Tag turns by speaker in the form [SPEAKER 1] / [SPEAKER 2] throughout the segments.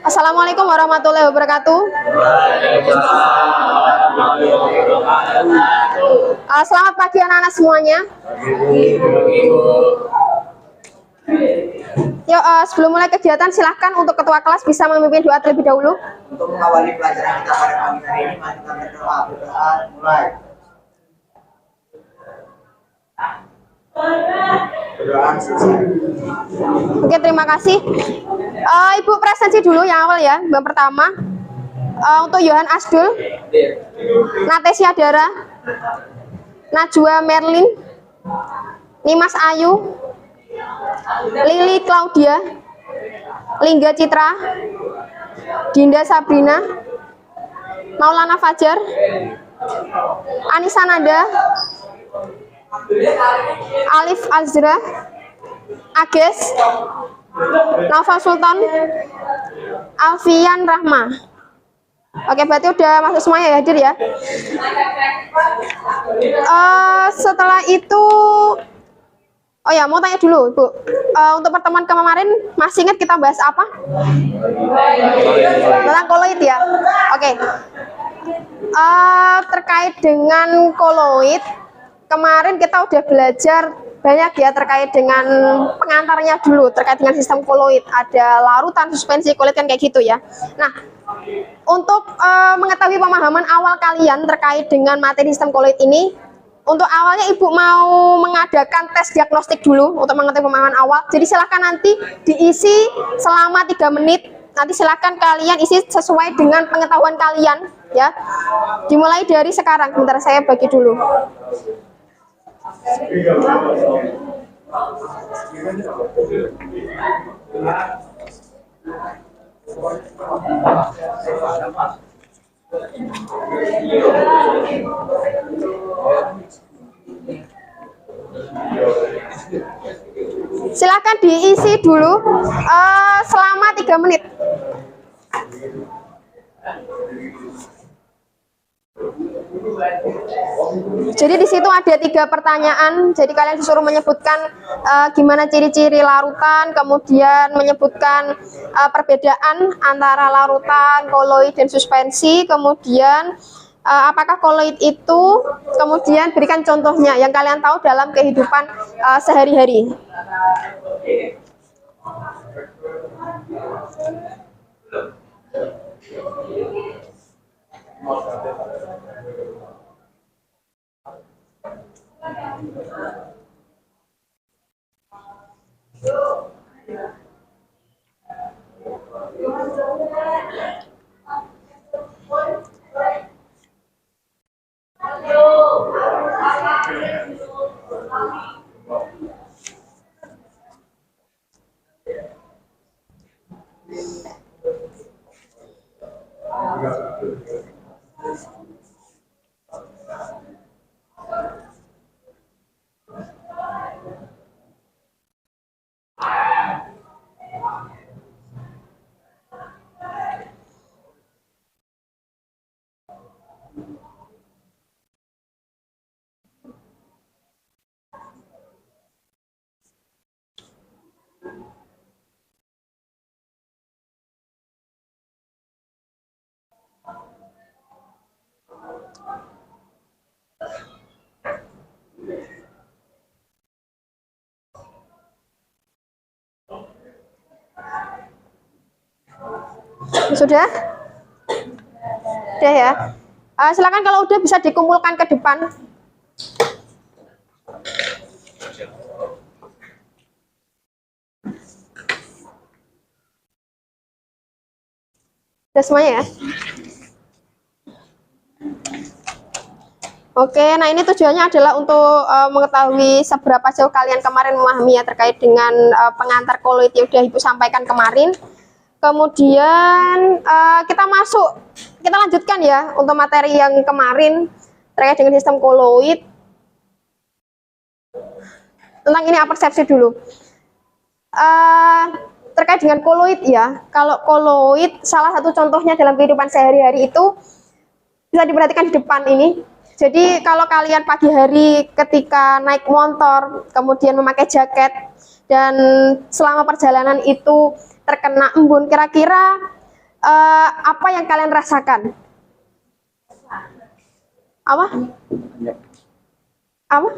[SPEAKER 1] Assalamualaikum warahmatullahi wabarakatuh. Selamat pagi anak-anak semuanya. Yuk, sebelum mulai kegiatan silahkan untuk ketua kelas bisa memimpin doa terlebih dahulu.
[SPEAKER 2] Untuk mengawali pelajaran kita pada pagi hari ini, mari kita berdoa. Berdoa mulai. Berdoa selesai.
[SPEAKER 1] Oke, terima kasih. Ibu presensi dulu yang awal ya. Yang pertama untuk Yohan Asdul, Natesia Dara, Najwa Merlin, Nimas Ayu, Lili Claudia, Lingga Citra, Dinda Sabrina, Maulana Fajar, Anissa Nada, Alif Azra, Ages, Nova Sultan, Alfian Rahma. Oke, berarti udah masuk semuanya ya, hadir ya. Setelah itu, oh ya, mau tanya dulu, Bu. Untuk pertemuan kemarin, masih ingat kita bahas apa? Tentang koloid ya. Oke. Terkait dengan koloid, kemarin kita udah belajar banyak ya terkait dengan pengantarnya dulu, terkait dengan sistem koloid. Ada larutan, suspensi, koloid kan kayak gitu ya. Nah, untuk mengetahui pemahaman awal kalian terkait dengan materi sistem koloid ini, untuk awalnya Ibu mau mengadakan tes diagnostik dulu untuk mengetahui pemahaman awal. Jadi silahkan nanti diisi selama 3 menit. Nanti silahkan kalian isi sesuai dengan pengetahuan kalian ya. Dimulai dari sekarang. Bentar saya bagi dulu. Silakan diisi dulu selama 3 menit. Jadi di situ ada 3 pertanyaan. Jadi kalian disuruh menyebutkan gimana ciri-ciri larutan, kemudian menyebutkan perbedaan antara larutan, koloid, dan suspensi, kemudian apakah koloid itu, kemudian berikan contohnya yang kalian tahu dalam kehidupan sehari-hari. Sudah? Sudah ya. Silakan kalau udah bisa dikumpulkan ke depan. Sudah semuanya ya? Oke, nah ini tujuannya adalah untuk mengetahui seberapa jauh kalian kemarin memahami ya terkait dengan pengantar koloid yang sudah Ibu sampaikan kemarin. Kemudian kita lanjutkan ya untuk materi yang kemarin terkait dengan sistem koloid. Tentang ini persepsi dulu. Terkait dengan koloid ya, kalau koloid salah satu contohnya dalam kehidupan sehari-hari itu bisa diperhatikan di depan ini. Jadi kalau kalian pagi hari ketika naik motor, kemudian memakai jaket, dan selama perjalanan itu terkena embun, kira-kira apa yang kalian rasakan? Apa? Apa?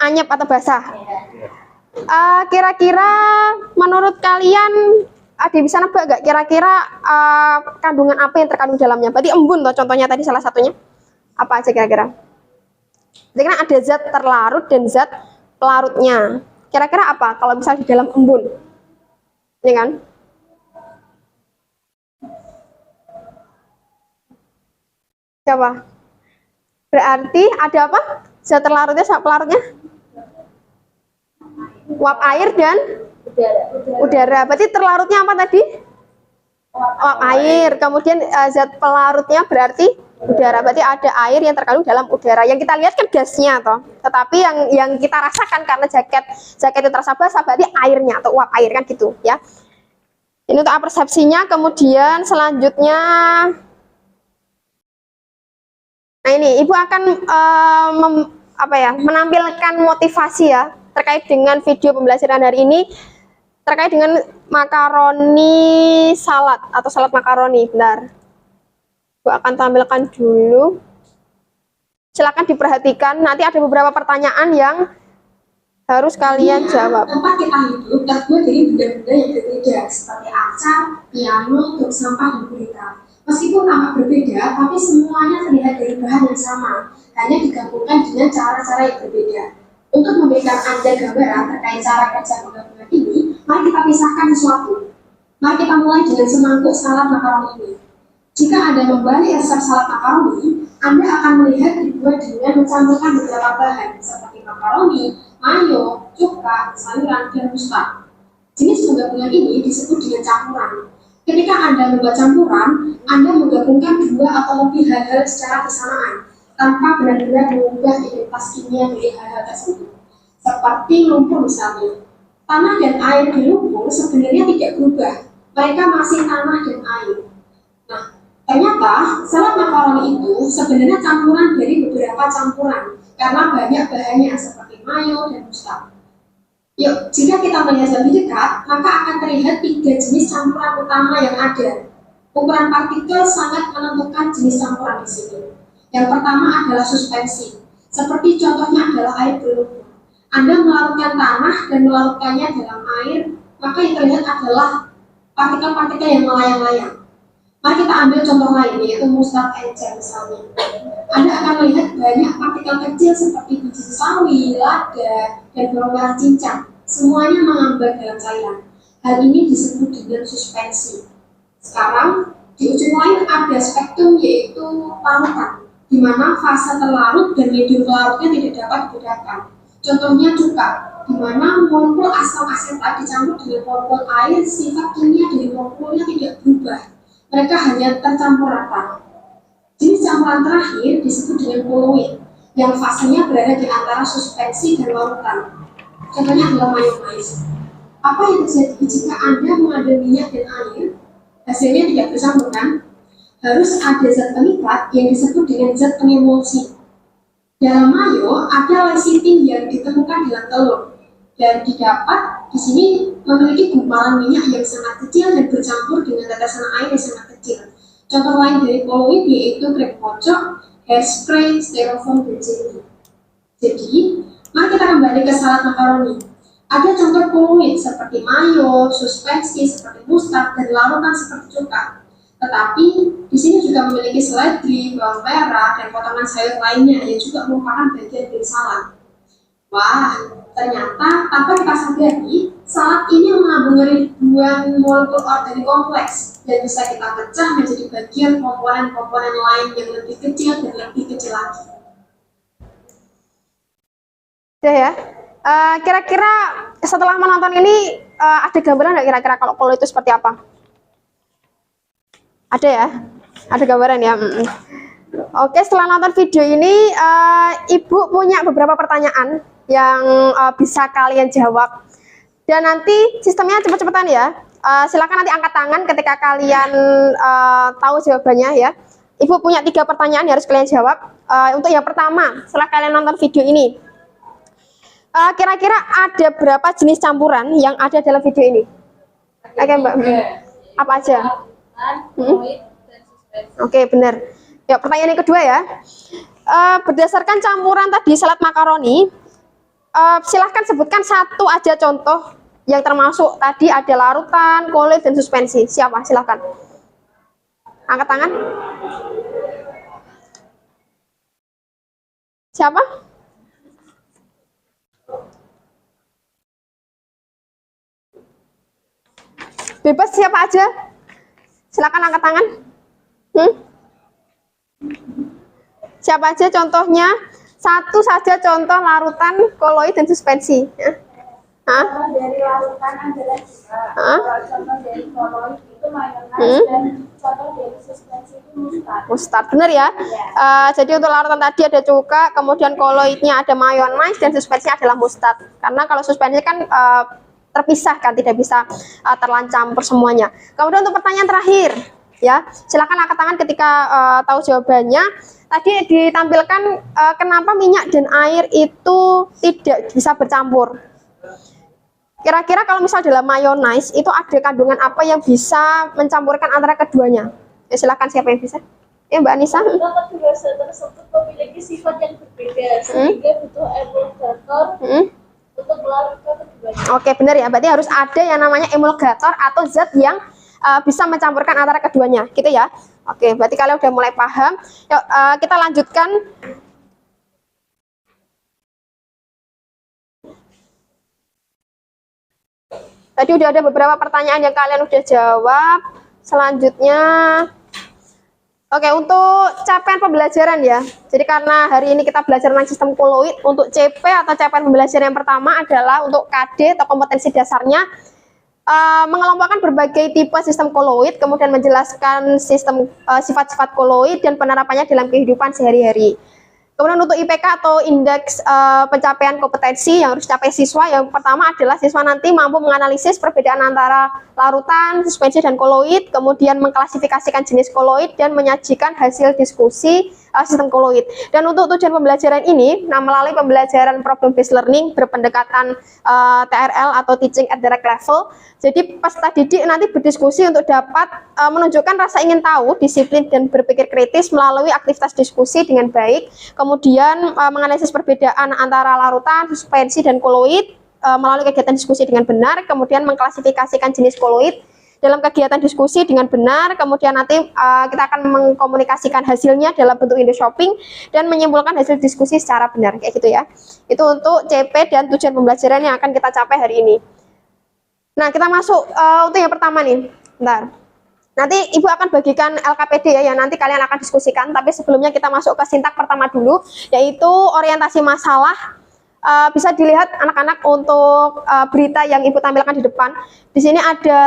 [SPEAKER 1] Anyep atau basah? Kira-kira menurut kalian ada bisa nebak gak kira-kira kandungan apa yang terkandung dalamnya? Berarti embun toh contohnya tadi salah satunya. Apa aja kira-kira? Jadi kan ada zat terlarut dan zat pelarutnya. Kira-kira apa kalau misalnya di dalam embun? Ini kan? Siapa? Berarti ada apa? Zat terlarutnya sama pelarutnya? Uap air dan udara. Berarti terlarutnya apa tadi? Uap air. Kemudian zat pelarutnya berarti udara. Berarti ada air yang terkandung dalam udara. Yang kita lihat kan gasnya toh. Tetapi yang kita rasakan karena jaket itu terasa basah berarti airnya atau uap air kan gitu ya. Ini untuk persepsinya. Kemudian selanjutnya, nah ini Ibu akan menampilkan motivasi ya terkait dengan video pembelajaran hari ini terkait dengan makaroni salad atau salad makaroni. Benar. Ibu akan tampilkan dulu. Silakan diperhatikan. Nanti ada beberapa pertanyaan yang harus kalian jawab.
[SPEAKER 3] Tempat kita hidup terbuat dari benda-benda yang berbeda seperti arca, piano, truk sampah, dan gurita. Meskipun tampak berbeda, tapi semuanya terlihat dari bahan yang sama, hanya digabungkan dengan cara-cara yang berbeda. Untuk memberikan Anda gambaran terkait cara kerja penggabungan ini, mari kita pisahkan sesuatu. Mari kita mulai dengan semangkuk salad makaroni ini. Jika Anda membalik resep salad makaroni, Anda akan melihat dibuat dengan mencampurkan beberapa bahan seperti makaroni, mayo, cuka, sayuran, dan mustard. Jenis penggabungan ini disebut dengan campuran. Ketika Anda membuat campuran, Anda menggabungkan dua atau lebih hal-hal secara bersamaan, tanpa benar-benar mengubah identitas kimia dari hal-hal tersebut. Seperti lumpur misalnya. Tanah dan air di lumpur sebenarnya tidak berubah. Mereka masih tanah dan air. Nah, ternyata salad makaroni itu sebenarnya campuran dari beberapa campuran, karena banyak bahannya seperti mayo dan mustard. Yuk, jika kita melihat lebih dekat, maka akan terlihat 3 jenis campuran utama yang ada. Ukuran partikel sangat menentukan jenis campuran di sini. Yang pertama adalah suspensi. Seperti contohnya adalah air berlumpur. Anda melarutkan tanah dan melarutkannya dalam air, maka yang terlihat adalah partikel-partikel yang melayang-layang. Mari kita ambil contoh lain, yaitu mustard encer misalnya. Anda akan melihat banyak partikel kecil seperti biji sawi, lada, dan bawang merah cincang. Semuanya mengambang dalam cairan. Hal ini disebut dengan suspensi. Sekarang, di ujung lain ada spektrum, yaitu larutan, di mana fase terlarut dan medium pelarutnya tidak dapat dibedakan. Contohnya cuka, di mana molekul asam asetat dicampur dengan molekul air, sifat kimia dari molekulnya tidak berubah. Mereka hanya tercampur rata. Jenis campuran terakhir disebut dengan koloid, yang fasenya berada di antara suspensi dan larutan. Contohnya adalah mayonnaise. Apa yang terjadi jika Anda mengambil minyak dan air? Hasilnya tidak bercampur kan? Harus ada zat pengikat yang disebut dengan zat pengemulsi. Dalam mayo ada lecithin yang ditemukan dalam telur dan didapat di sini memiliki gumpalan minyak yang sangat kecil dan bercampur dengan tetesan air yang sangat kecil. Contoh lain dari koloid yaitu krem kocok, hairspray, styrofoam, dan jelly. Jadi, mari kita kembali ke salad makaroni. Ada contoh koloid seperti mayo, suspensi seperti mustard, dan larutan seperti cuka. Tetapi di sini juga memiliki seledri, bawang merah, dan potongan sayur lainnya yang juga merupakan bagian dari salad. Wah, ternyata tanpa kita sadari, salad ini mengandung ribuan molekul organik kompleks dan bisa kita pecah menjadi bagian komponen-komponen lain yang lebih kecil dan lebih kecil lagi.
[SPEAKER 1] Ya, kira-kira setelah menonton ini ada gambaran nggak kira-kira kalau koloid itu seperti apa? Ada ya? Ada gambaran ya? Oke, setelah nonton video ini, Ibu punya beberapa pertanyaan yang bisa kalian jawab. Dan nanti sistemnya cepet-cepetan ya. Silakan nanti angkat tangan ketika kalian tahu jawabannya ya. Ibu punya 3 pertanyaan yang harus kalian jawab. Untuk yang pertama, setelah kalian nonton video ini, kira-kira ada berapa jenis campuran yang ada dalam video ini? Oke, Mbak. Apa aja? Oke, benar. Ya, pertanyaan yang kedua ya. Berdasarkan campuran tadi salad makaroni, silahkan sebutkan satu aja contoh yang termasuk tadi ada larutan, koloid, dan suspensi. Siapa? Silahkan. Angkat tangan. Siapa? Bebas siapa aja? Silakan angkat tangan. Siapa aja contohnya? Satu saja contoh larutan, koloid, dan suspensi.
[SPEAKER 3] Dari larutan adalah contoh dari koloid itu mayonaise dan contoh dari suspensi itu
[SPEAKER 1] Mustard, benar ya? Jadi untuk larutan tadi ada cuka, kemudian koloidnya ada mayonaise, dan suspensinya adalah mustard. Karena kalau suspensi kan terpisah kan, tidak bisa terlancam persemuanya. Kemudian untuk pertanyaan terakhir, ya, silakan angkat tangan ketika tahu jawabannya. Tadi ditampilkan kenapa minyak dan air itu tidak bisa bercampur. Kira-kira kalau misal dalam mayonnaise itu ada kandungan apa yang bisa mencampurkan antara keduanya? Ya, silakan siapa yang bisa? Ya, Mbak Anissa.
[SPEAKER 4] Kedua zat tersebut memiliki sifat yang berbeda sehingga butuh emulgator untuk melarutkan keduanya.
[SPEAKER 1] Oke, benar ya. Berarti harus ada yang namanya emulgator atau zat yang bisa mencampurkan antara keduanya, gitu ya. Oke, berarti kalian udah mulai paham. Yuk, kita lanjutkan. Tadi udah ada beberapa pertanyaan yang kalian udah jawab. Selanjutnya, oke, untuk capaian pembelajaran ya. Jadi karena hari ini kita belajar tentang sistem koloid, untuk CP atau capaian pembelajaran yang pertama adalah untuk KD atau kompetensi dasarnya, mengelompokkan berbagai tipe sistem koloid, kemudian menjelaskan sistem sifat-sifat koloid dan penerapannya dalam kehidupan sehari-hari. Kemudian untuk IPK atau indeks pencapaian kompetensi yang harus dicapai siswa, yang pertama adalah siswa nanti mampu menganalisis perbedaan antara larutan, suspensi, dan koloid, kemudian mengklasifikasikan jenis koloid dan menyajikan hasil diskusi sistem koloid. Dan untuk tujuan pembelajaran ini, melalui pembelajaran problem based learning berpendekatan TRL atau teaching at direct level, jadi peserta didik nanti berdiskusi untuk dapat menunjukkan rasa ingin tahu, disiplin, dan berpikir kritis melalui aktivitas diskusi dengan baik, kemudian menganalisis perbedaan antara larutan, suspensi, dan koloid melalui kegiatan diskusi dengan benar, kemudian mengklasifikasikan jenis koloid dalam kegiatan diskusi dengan benar, kemudian nanti kita akan mengkomunikasikan hasilnya dalam bentuk window shopping dan menyimpulkan hasil diskusi secara benar, kayak gitu ya. Itu untuk CP dan tujuan pembelajaran yang akan kita capai hari ini. Nah, kita masuk untuk yang pertama nih. Bentar. Nanti Ibu akan bagikan LKPD ya, yang nanti kalian akan diskusikan, tapi sebelumnya kita masuk ke sintak pertama dulu, yaitu orientasi masalah. Bisa dilihat anak-anak untuk berita yang Ibu tampilkan di depan. Di sini ada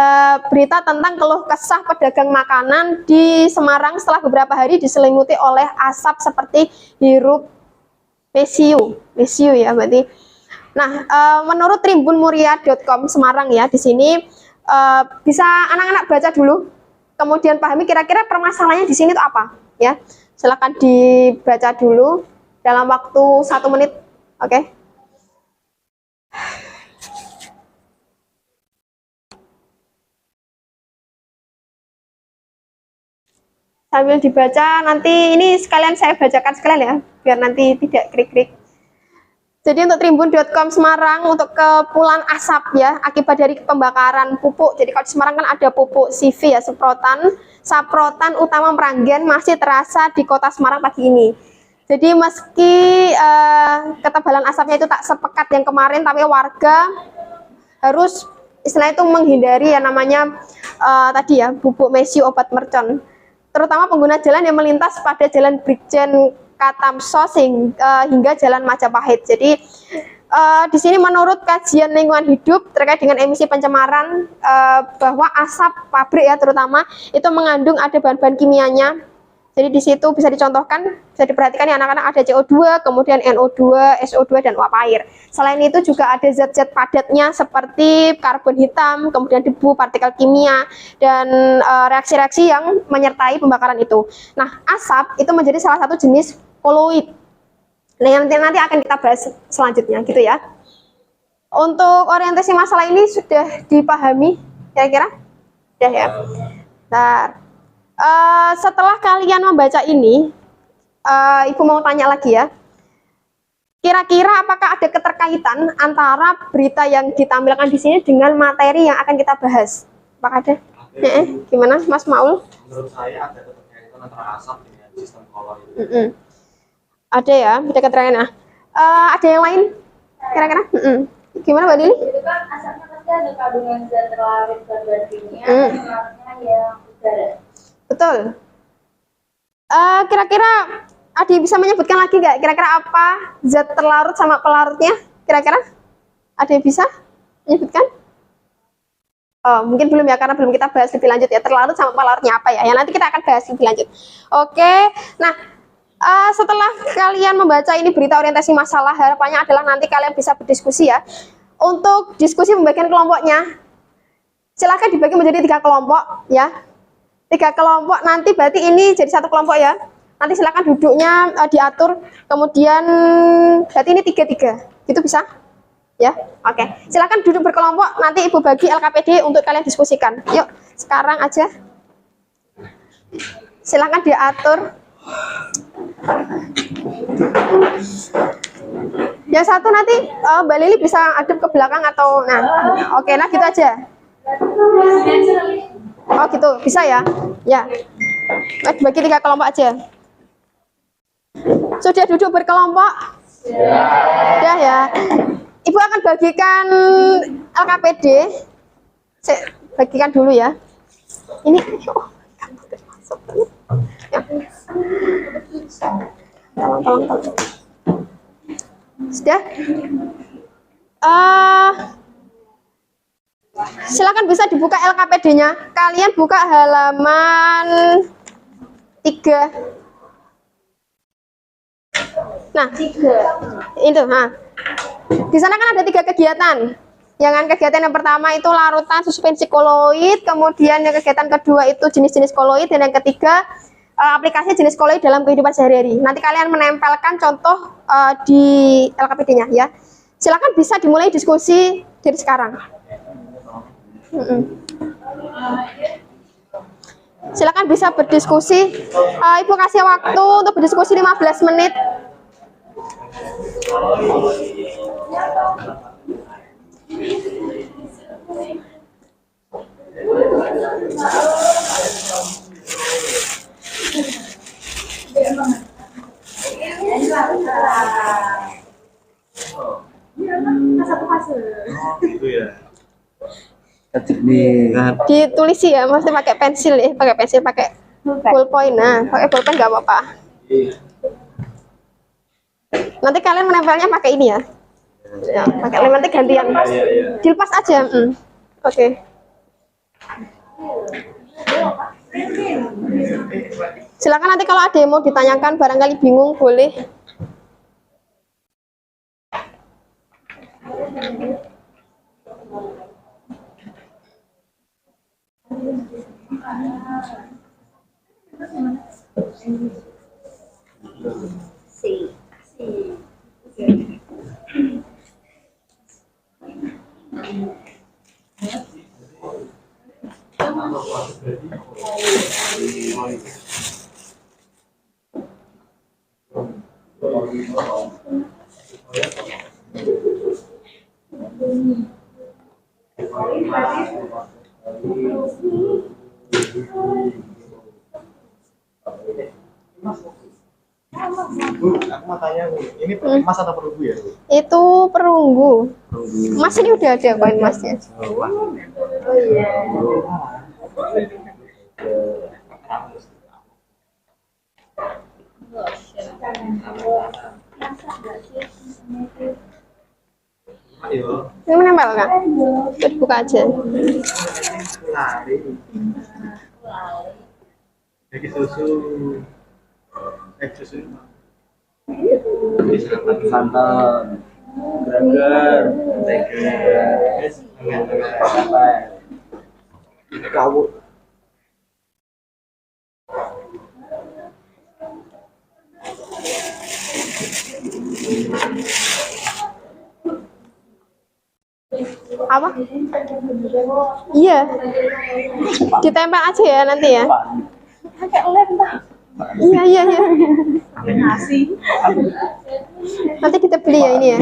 [SPEAKER 1] berita tentang keluh kesah pedagang makanan di Semarang setelah beberapa hari diselimuti oleh asap seperti hirup mesiu ya berarti. Nah, menurut tribunmuria.com Semarang ya, di sini bisa anak-anak baca dulu, kemudian pahami kira-kira permasalahannya di sini itu apa ya. Silakan dibaca dulu dalam waktu 1 menit, oke? Sambil dibaca, nanti ini sekalian saya bacakan sekalian ya, biar nanti tidak krik-krik. Jadi untuk tribun.com Semarang, untuk kepulan asap ya, akibat dari pembakaran pupuk. Jadi kalau di Semarang kan ada pupuk CV ya, saprotan utama Meranggen masih terasa di kota Semarang pagi ini. Jadi meski ketebalan asapnya itu tak sepekat yang kemarin, tapi warga harus istilahnya itu menghindari yang namanya tadi ya, bubuk mesiu obat mercon. Terutama pengguna jalan yang melintas pada jalan Brigjen Katamsos hingga jalan Majapahit. Jadi di sini menurut kajian lingkungan hidup terkait dengan emisi pencemaran, bahwa asap pabrik ya terutama itu mengandung ada bahan-bahan kimianya. Jadi di situ bisa dicontohkan, bisa diperhatikan ya anak-anak, ada CO2, kemudian NO2, SO2, dan uap air. Selain itu juga ada zat-zat padatnya seperti karbon hitam, kemudian debu, partikel kimia, dan reaksi-reaksi yang menyertai pembakaran itu. Nah, asap itu menjadi salah satu jenis koloid. Nah, yang nanti akan kita bahas selanjutnya gitu ya. Untuk orientasi masalah ini sudah dipahami kira-kira? Sudah ya. Nah, setelah kalian membaca ini, Ibu mau tanya lagi ya. Kira-kira apakah ada keterkaitan antara berita yang ditampilkan di sini dengan materi yang akan kita bahas? Apakah ada? Gimana, Mas Maul?
[SPEAKER 5] Menurut saya ada keterkaitan antara asap dengan sistem koloid.
[SPEAKER 1] Ada ya, ada keterangan. Ada yang lain? Kira-kira? Gimana, Mbak Dili?
[SPEAKER 4] Itu kan asapnya pasti ada kandungan zat terlarut dan kimia, larutnya yang udara.
[SPEAKER 1] Betul. Kira-kira ada yang bisa menyebutkan lagi nggak? Kira-kira apa zat terlarut sama pelarutnya? Kira-kira ada yang bisa menyebutkan? Oh, mungkin belum ya, karena belum kita bahas lebih lanjut ya. Terlarut sama pelarutnya apa ya? Ya nanti kita akan bahas lebih lanjut. Oke, nah setelah kalian membaca ini berita orientasi masalah, harapannya adalah nanti kalian bisa berdiskusi ya. Untuk diskusi pembagian kelompoknya, silahkan dibagi menjadi 3 kelompok ya. 3 kelompok, nanti berarti ini jadi 1 kelompok ya. Nanti silakan duduknya diatur, kemudian berarti ini 3-3, gitu bisa? Ya, oke. Silakan duduk berkelompok, nanti Ibu bagi LKPD untuk kalian diskusikan. Yuk, sekarang aja. Silakan diatur. Yang satu nanti Mbak Lili bisa adep ke belakang atau oke, nah gitu aja. Oh gitu, bisa ya? Ya. Bagi 3 kelompok aja. Sudah duduk berkelompok? Sudah ya. Ibu akan bagikan LKPD. Saya bagikan dulu ya. Ini ya. Tolong. Sudah? Silakan bisa dibuka LKPD-nya. Kalian buka halaman 3. Nah, 3. Itu, di sana kan ada 3 kegiatan. Kegiatan yang pertama itu larutan suspensi koloid, kemudian yang kegiatan kedua itu jenis-jenis koloid, dan yang ketiga aplikasi jenis koloid dalam kehidupan sehari-hari. Nanti kalian menempelkan contoh di LKPD-nya ya. Silakan bisa dimulai diskusi dari sekarang. Silakan bisa berdiskusi. Ibu kasih waktu untuk berdiskusi 15 menit.
[SPEAKER 5] Gitu ya.
[SPEAKER 1] Ditulisi ya, maksudnya pakai pensil ya, pakai ballpoint. Nah, pakai ballpoint nggak apa-apa. Nanti kalian menempelnya pakai ini ya. Ya, pakai lem, nanti gantian. Dilepas aja. Oke. Silakan nanti kalau ada yang mau ditanyakan, barangkali bingung, boleh.
[SPEAKER 5] Bu, aku mau tanya, Bu. Ini emas atau perunggu ya, Bu?
[SPEAKER 1] Itu perunggu. Mas ini udah ada koin emasnya.
[SPEAKER 4] Oh iya.
[SPEAKER 5] Ayo.
[SPEAKER 1] Ini menempel kan? Udah dibuka aja.
[SPEAKER 5] Lari. Jadi susu. Susu. Santan. Burger. Kau.
[SPEAKER 1] Apa? Iya. Ditempel aja ya nanti ya.
[SPEAKER 4] Kayak lem dah.
[SPEAKER 1] Iya, iya, iya. Nanti kita beli ya ini ya.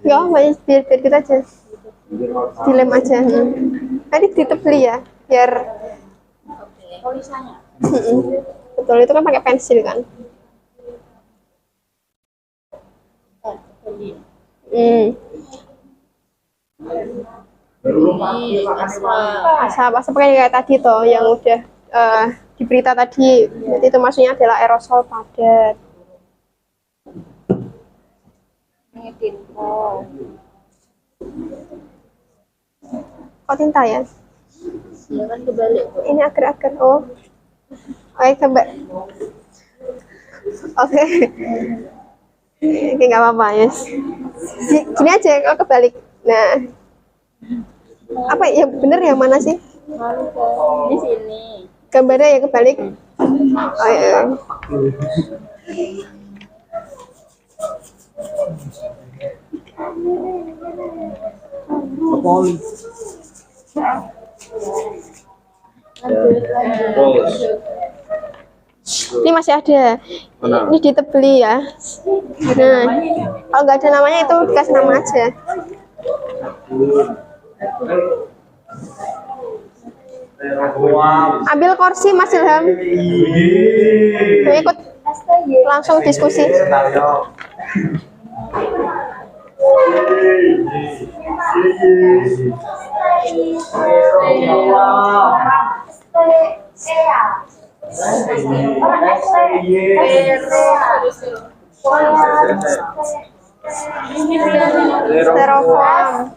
[SPEAKER 1] Ya, biar kita aja. Dilem aja. Tadi ditutup beli ya, biar
[SPEAKER 4] Tulisannya.
[SPEAKER 1] betul itu kan pakai pensil kan. Asap pakai kayak tadi toh yang udah di berita tadi. Jadi itu maksudnya adalah aerosol padat. Kok tinta ya?
[SPEAKER 4] Iya kan kebalik.
[SPEAKER 1] Ini agar-agar. Oh, oke coba. Oke. Oke, nggak apa-apa ya. Gini aja kalau kebalik. Nah, apa ya bener yang mana sih?
[SPEAKER 4] Di sini.
[SPEAKER 1] Gambarnya yang kebalik. Oh, iya. Ini masih ada. Ini ditebeli ya. Nah, kalau nggak ada namanya itu dikasih nama aja. Ambil kursi Mas Ilham. Mau ikut langsung diskusi. Styrofoam.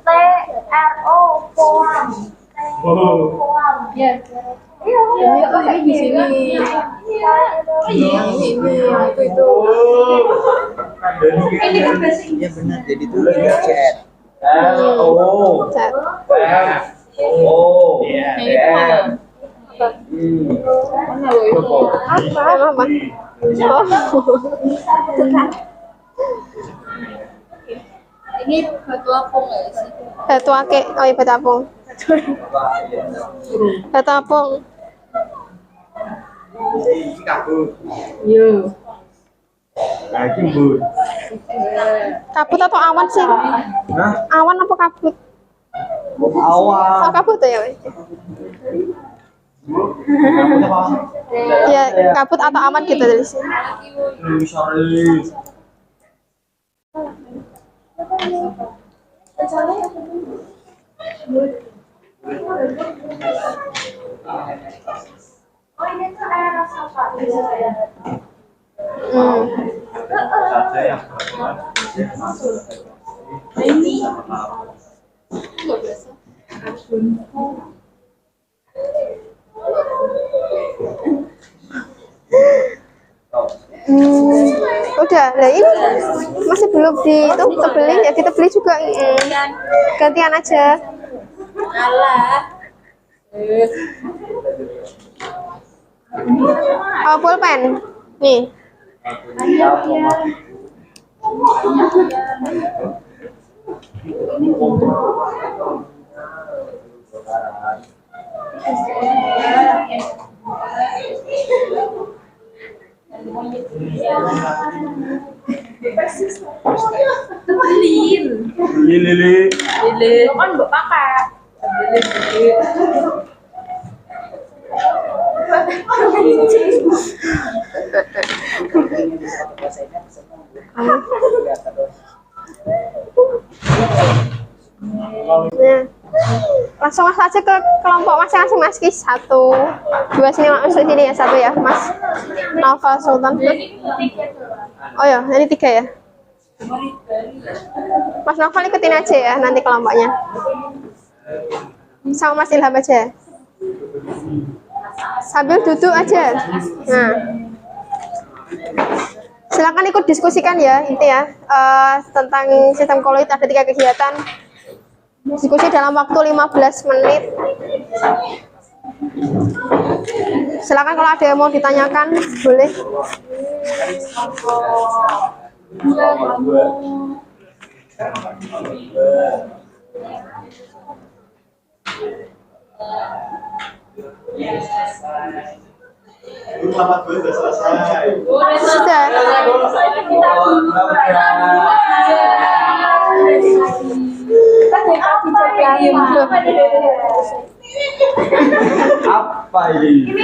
[SPEAKER 4] Ini di sini. Yang ini, yang itu.
[SPEAKER 2] Iya benar, jadi itu chat.
[SPEAKER 1] Cat. Apa? Oh.
[SPEAKER 4] Ini batu apung nggak sih?
[SPEAKER 1] Batu ake. Oh iya batu apung. Batu apung. Kabut atau awan sih? Awan apa kabut?
[SPEAKER 2] Awan.
[SPEAKER 1] Oh kabut ya. Ya kabut atau awan gitu dari sini. Udah, nah ini masih belum itu kebeli ya kita beli juga. Gantian aja. Oh, pulpen. Nih.
[SPEAKER 4] Lilin. Lo kan mbak pakai.
[SPEAKER 1] Nah, langsung saja ke kelompok masing-masing Mas Ki. 1, 2 sini masuk sini ya, 1 ya Mas Nova Sultan. Oh ya, ini 3 ya. Mas Novel ikutin aja ya nanti kelompoknya. Sama Mas Ilham aja. Sambil duduk aja. Nah, silakan ikut diskusikan ya, itu ya tentang sistem koloid. Ada 3 kegiatan. Diskusi dalam waktu 15 menit. Silakan kalau ada yang mau ditanyakan, boleh. Sudah.
[SPEAKER 5] Apa ini?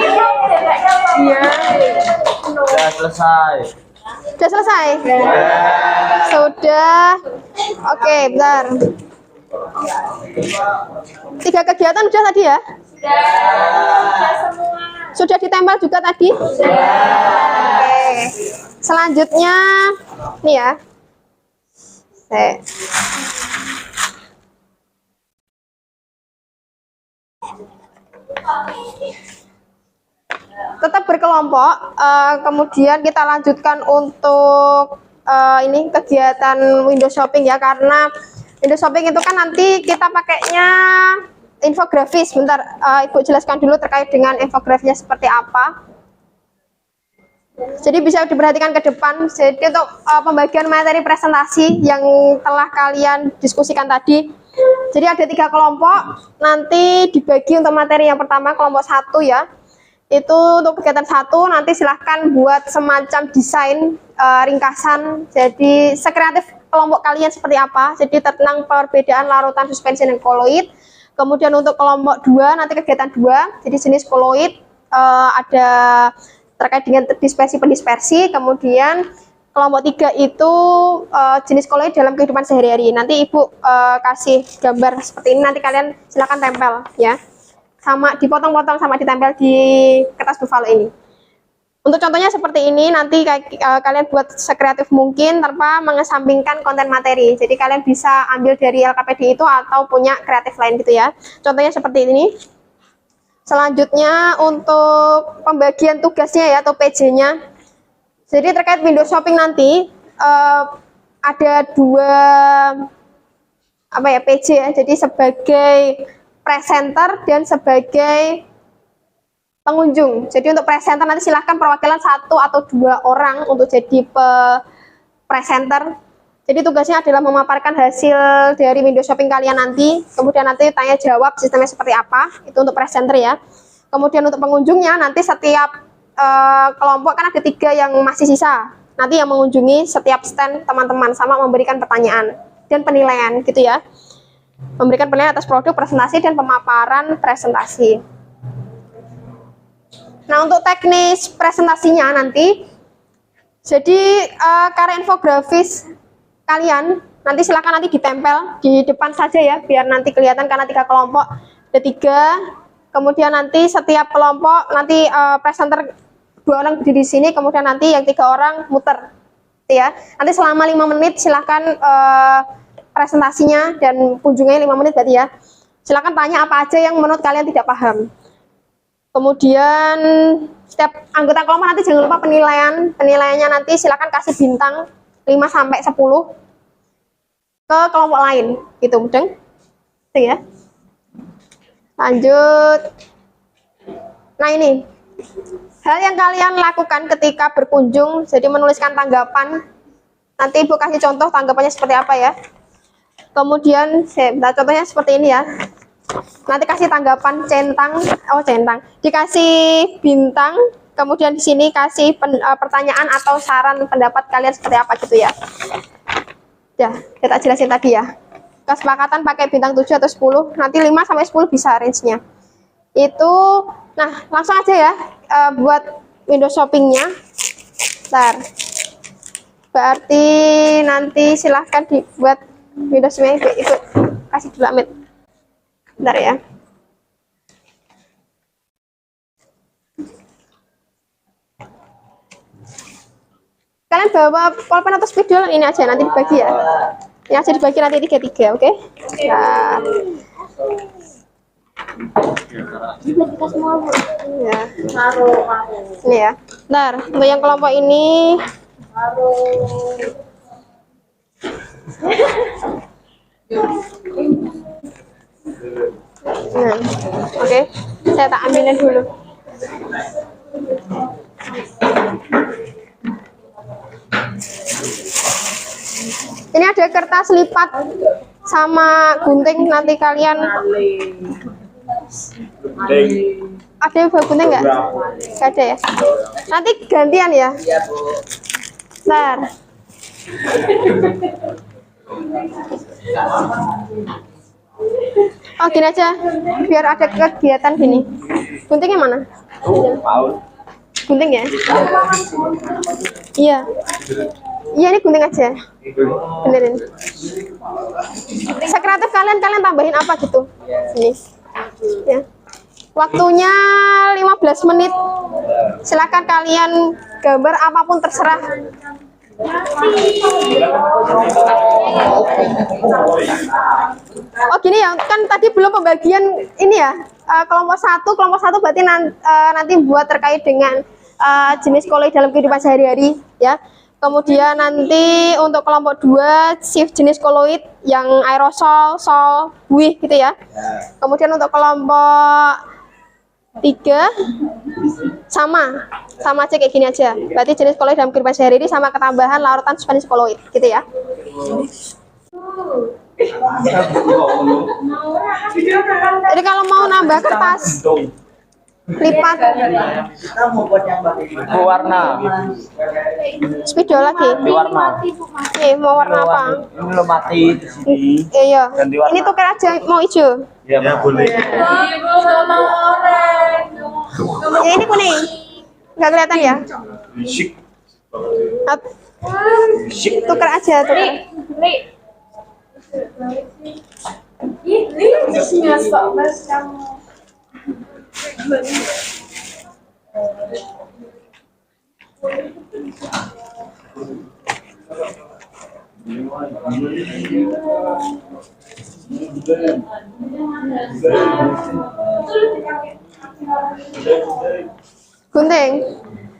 [SPEAKER 1] Iya.
[SPEAKER 5] Sudah selesai.
[SPEAKER 1] Sudah selesai? Sudah. Oke, bentar. 3 kegiatan sudah tadi ya? Sudah ditempel juga tadi? Oke. Selanjutnya nih ya. Tetap berkelompok, kemudian kita lanjutkan untuk ini kegiatan window shopping ya, karena window shopping itu kan nanti kita pakainya infografis. Bentar, Ibu jelaskan dulu terkait dengan infografisnya seperti apa. Jadi bisa diperhatikan ke depan. Jadi untuk pembagian materi presentasi yang telah kalian diskusikan tadi. Jadi ada 3 kelompok, nanti dibagi untuk materi yang pertama kelompok 1 ya. Itu untuk kegiatan 1 nanti silahkan buat semacam desain ringkasan. Jadi sekreatif kelompok kalian seperti apa. Jadi tentang perbedaan larutan, suspensi, dan koloid. Kemudian untuk kelompok 2 nanti kegiatan 2, jadi jenis koloid ada terkait dengan dispersi pendispersi. Kemudian kelompok 3 itu jenis koloid dalam kehidupan sehari-hari. Nanti Ibu kasih gambar seperti ini, nanti kalian silakan tempel ya. Sama dipotong-potong sama ditempel di kertas buffalo ini. Untuk contohnya seperti ini, nanti kalian buat sekreatif mungkin tanpa mengesampingkan konten materi. Jadi kalian bisa ambil dari LKPD itu atau punya kreatif lain gitu ya. Contohnya seperti ini. Selanjutnya untuk pembagian tugasnya ya atau PJ-nya. Jadi terkait window shopping nanti ada 2 PJ ya. Jadi sebagai presenter dan sebagai pengunjung. Jadi untuk presenter nanti silahkan perwakilan 1 atau 2 orang untuk jadi presenter. Jadi tugasnya adalah memaparkan hasil dari window shopping kalian nanti. Kemudian nanti tanya jawab sistemnya seperti apa. Itu untuk presenter ya. Kemudian untuk pengunjungnya nanti setiap kelompok kan ada 3 yang masih sisa. Nanti yang mengunjungi setiap stand teman-teman sama memberikan pertanyaan dan penilaian gitu ya. Memberikan penilaian atas produk, presentasi, dan pemaparan presentasi. Nah, untuk teknis presentasinya nanti, jadi karya infografis kalian nanti silakan nanti ditempel di depan saja ya, biar nanti kelihatan karena 3 kelompok ada 3. Kemudian nanti setiap kelompok nanti presenter 2 orang berdiri di sini, kemudian nanti yang 3 orang muter, ya. Nanti selama 5 menit silakan presentasinya dan kunjungannya 5 menit berarti ya. Silakan tanya apa aja yang menurut kalian tidak paham. Kemudian setiap anggota kelompok nanti jangan lupa penilaian. Penilaiannya nanti silakan kasih bintang 5 sampai 10 ke kelompok lain. Gitu, mudeng. Itu ya. Lanjut. Nah, ini hal yang kalian lakukan ketika berkunjung, jadi menuliskan tanggapan. Nanti Ibu kasih contoh tanggapannya seperti apa ya. Kemudian contohnya seperti ini ya. Nanti kasih tanggapan centang, dikasih bintang, kemudian di sini kasih pertanyaan atau saran pendapat kalian seperti apa gitu ya. Ya, kita jelasin tadi ya. Kesepakatan pakai bintang 7 atau 10, nanti 5 sampai 10 bisa range-nya. Itu, nah langsung aja ya buat window shopping-nya. Bentar. berarti nanti silahkan dibuat Windows Media itu kasih dulu Amit. Bentar ya. Kalian bawa pulpen atau spidol ini aja nanti dibagi ya. Ini aja dibagi nanti 3-3, oke? Nah,
[SPEAKER 4] Kita semua Bu.
[SPEAKER 1] ya.
[SPEAKER 4] Taruh.
[SPEAKER 1] Ini ya. Bentar, untuk yang kelompok ini nah, oke. Saya tak ambilin dulu. Ini ada kertas lipat sama gunting, nanti kalian ada yang bawa gunting nggak? Nggak ada ya? Nanti gantian ya?
[SPEAKER 2] Iya, Bu.
[SPEAKER 1] Bentar. Oh gini aja, biar ada kegiatan gini. Guntingnya mana? Gunting ya? Iya. Iya ini gunting aja. Benerin. Sekreatif kalian tambahin apa gitu? Ini. Ya. Waktunya 15 menit. Silakan kalian gambar apapun terserah. Oh gini ya, kan tadi belum pembagian ini ya. Kelompok satu berarti nanti buat terkait dengan jenis koloid dalam kehidupan sehari-hari ya. Kemudian nanti untuk kelompok 2 shift jenis koloid yang aerosol, sol, buih gitu ya. Kemudian untuk kelompok 3 sama aja kayak gini aja. Berarti jenis koloid dalam kehidupan sehari-hari sama ketambahan larutan suspensi koloid gitu ya. Jadi kalau mau nambah kertas lipat
[SPEAKER 2] Kita mau buat yang bagaimana?
[SPEAKER 6] Warna.
[SPEAKER 1] spidol lagi.
[SPEAKER 6] Warna.
[SPEAKER 1] Nih mau warna apa?
[SPEAKER 6] Ini belum mati di sini.
[SPEAKER 1] Iya.
[SPEAKER 6] Ganti warna.
[SPEAKER 1] Ini tuker aja mau hijau.
[SPEAKER 6] Ya, boleh.
[SPEAKER 1] Ya ini kuning. Nggak kelihatan ya? Tuker aja tuker. Gunting.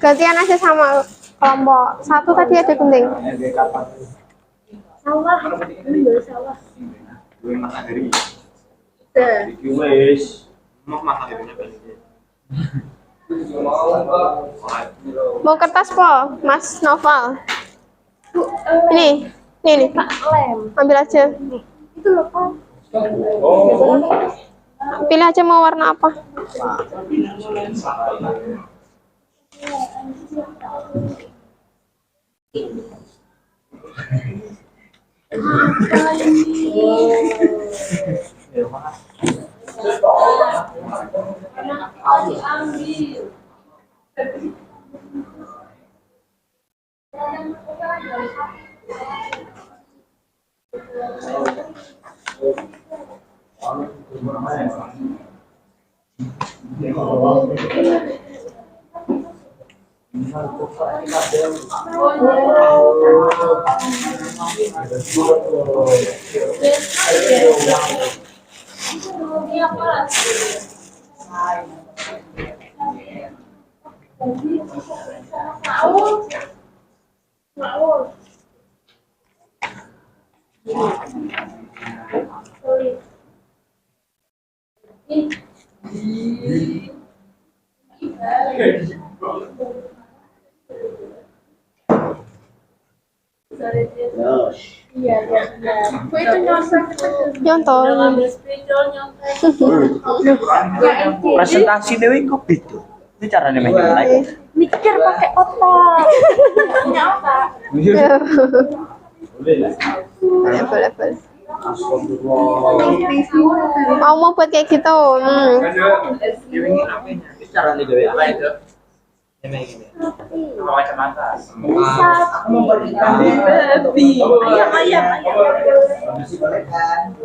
[SPEAKER 1] Gantian aja sama kelompok 1 tadi ada gunting.
[SPEAKER 4] Salah. Enggak salah.
[SPEAKER 5] Mau makan ini balik.
[SPEAKER 1] Mau kertas po, Mas Noval. Ini nih.
[SPEAKER 4] Lem.
[SPEAKER 1] Ambil aja.
[SPEAKER 4] Itu loh Pak.
[SPEAKER 1] Pilih aja mau warna apa.
[SPEAKER 4] Iya. Kok itu nyontek
[SPEAKER 1] Nyontoh.
[SPEAKER 4] ambil spidol nyontek.
[SPEAKER 6] Presentasi dewe kok beda. Ini caranya main
[SPEAKER 4] Mikir pakai otak. Punya otak.
[SPEAKER 1] Boleh. Mau buat kayak gitu.
[SPEAKER 6] Ini caranya dewe apa itu?
[SPEAKER 5] Ini.
[SPEAKER 6] Pakai kacamata.
[SPEAKER 2] Aku mau pergi
[SPEAKER 4] Babi. Ayam.
[SPEAKER 2] Masih boleh kan?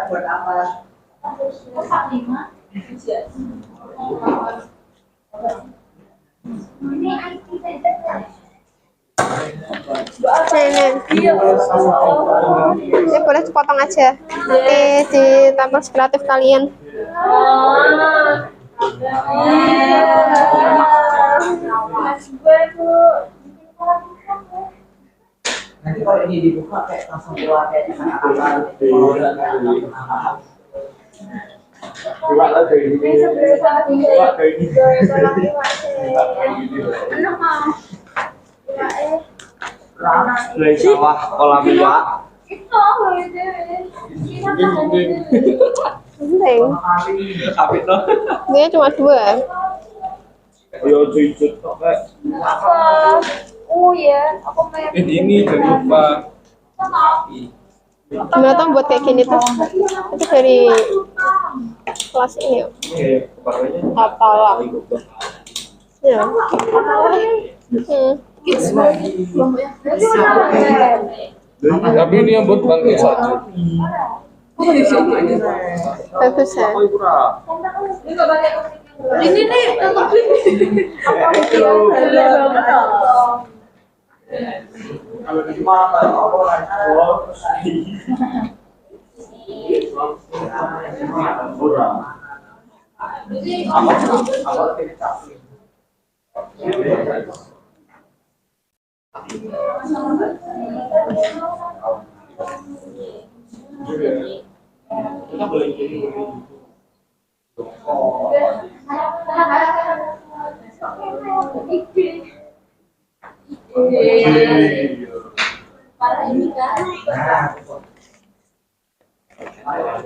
[SPEAKER 2] Buat apa?
[SPEAKER 1] Ini boleh dipotong aja. Nanti ditambah kreatif kalian.
[SPEAKER 2] Nanti kalau ini dibuka kayak langsung keluar kayak di sana apa?
[SPEAKER 6] Sawah kolam iwak.
[SPEAKER 1] Penting.
[SPEAKER 6] Kapit loh.
[SPEAKER 1] Ini cuma 2.
[SPEAKER 6] Yo cucut kok kayak.
[SPEAKER 4] Oh ya, aku main.
[SPEAKER 5] Ini jangan lupa.
[SPEAKER 1] Gimana tuh buat kayak gini tuh? Itu dari kelas ini ya? Apalah. Ya.
[SPEAKER 5] Tapi ini yang buat bangkit saja.
[SPEAKER 1] Bagus ya.
[SPEAKER 4] Ini nih, tetap ini.
[SPEAKER 6] Kalau di mana orang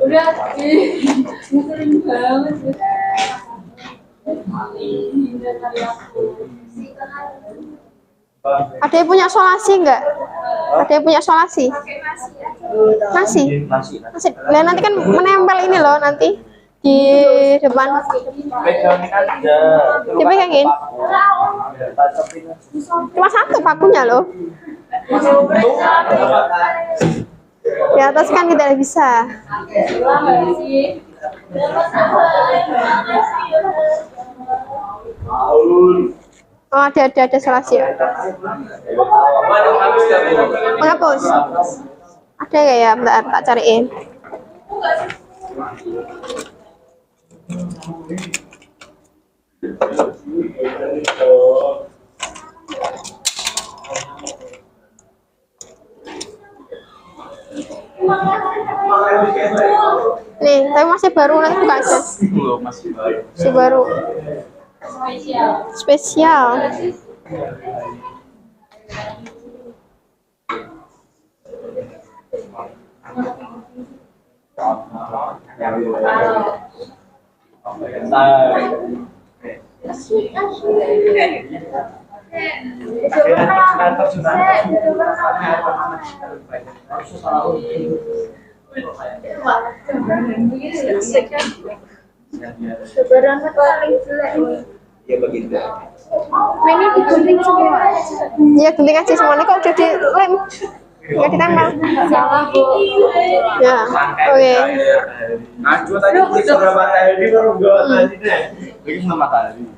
[SPEAKER 4] Udah, sering banget.
[SPEAKER 1] Ada yang punya solasi nggak? Ada yang punya solasi? Nasi? Nasi. Lah nanti kan menempel ini loh nanti di depan.
[SPEAKER 6] pegangin aja.
[SPEAKER 1] Dipegangin. Cuma 1 pakunya loh. Di atas kan tidak bisa. Oh ada solasi. Menghapus. Ada nggak ya? Bentar, tak cariin. Nih, tapi masih baru, nanti buka aja. Masih baru. Spesial.
[SPEAKER 4] Sebenarnya paling jelek.
[SPEAKER 6] Ya begitu.
[SPEAKER 4] Ini digunting semua.
[SPEAKER 1] Iya, gunting aja semuanya kok udah dilem. Nggak ditempel.
[SPEAKER 4] Salah, Bu.
[SPEAKER 1] Ya, oke.
[SPEAKER 6] Ngacu tadi sudah matahari baru enggak tadi deh. Lagi sama matahari.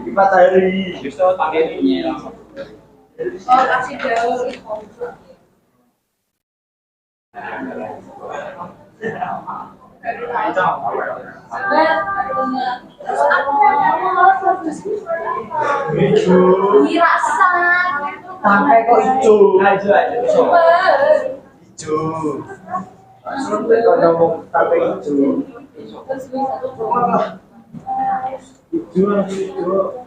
[SPEAKER 6] Di matahari. Justru pakai ini langsung.
[SPEAKER 4] Oh, kasih daun. Dirasa
[SPEAKER 6] Sampai kok hijau. Hijau aja. Hijau. Sampai kok ngomong sampai hijau. Hijau.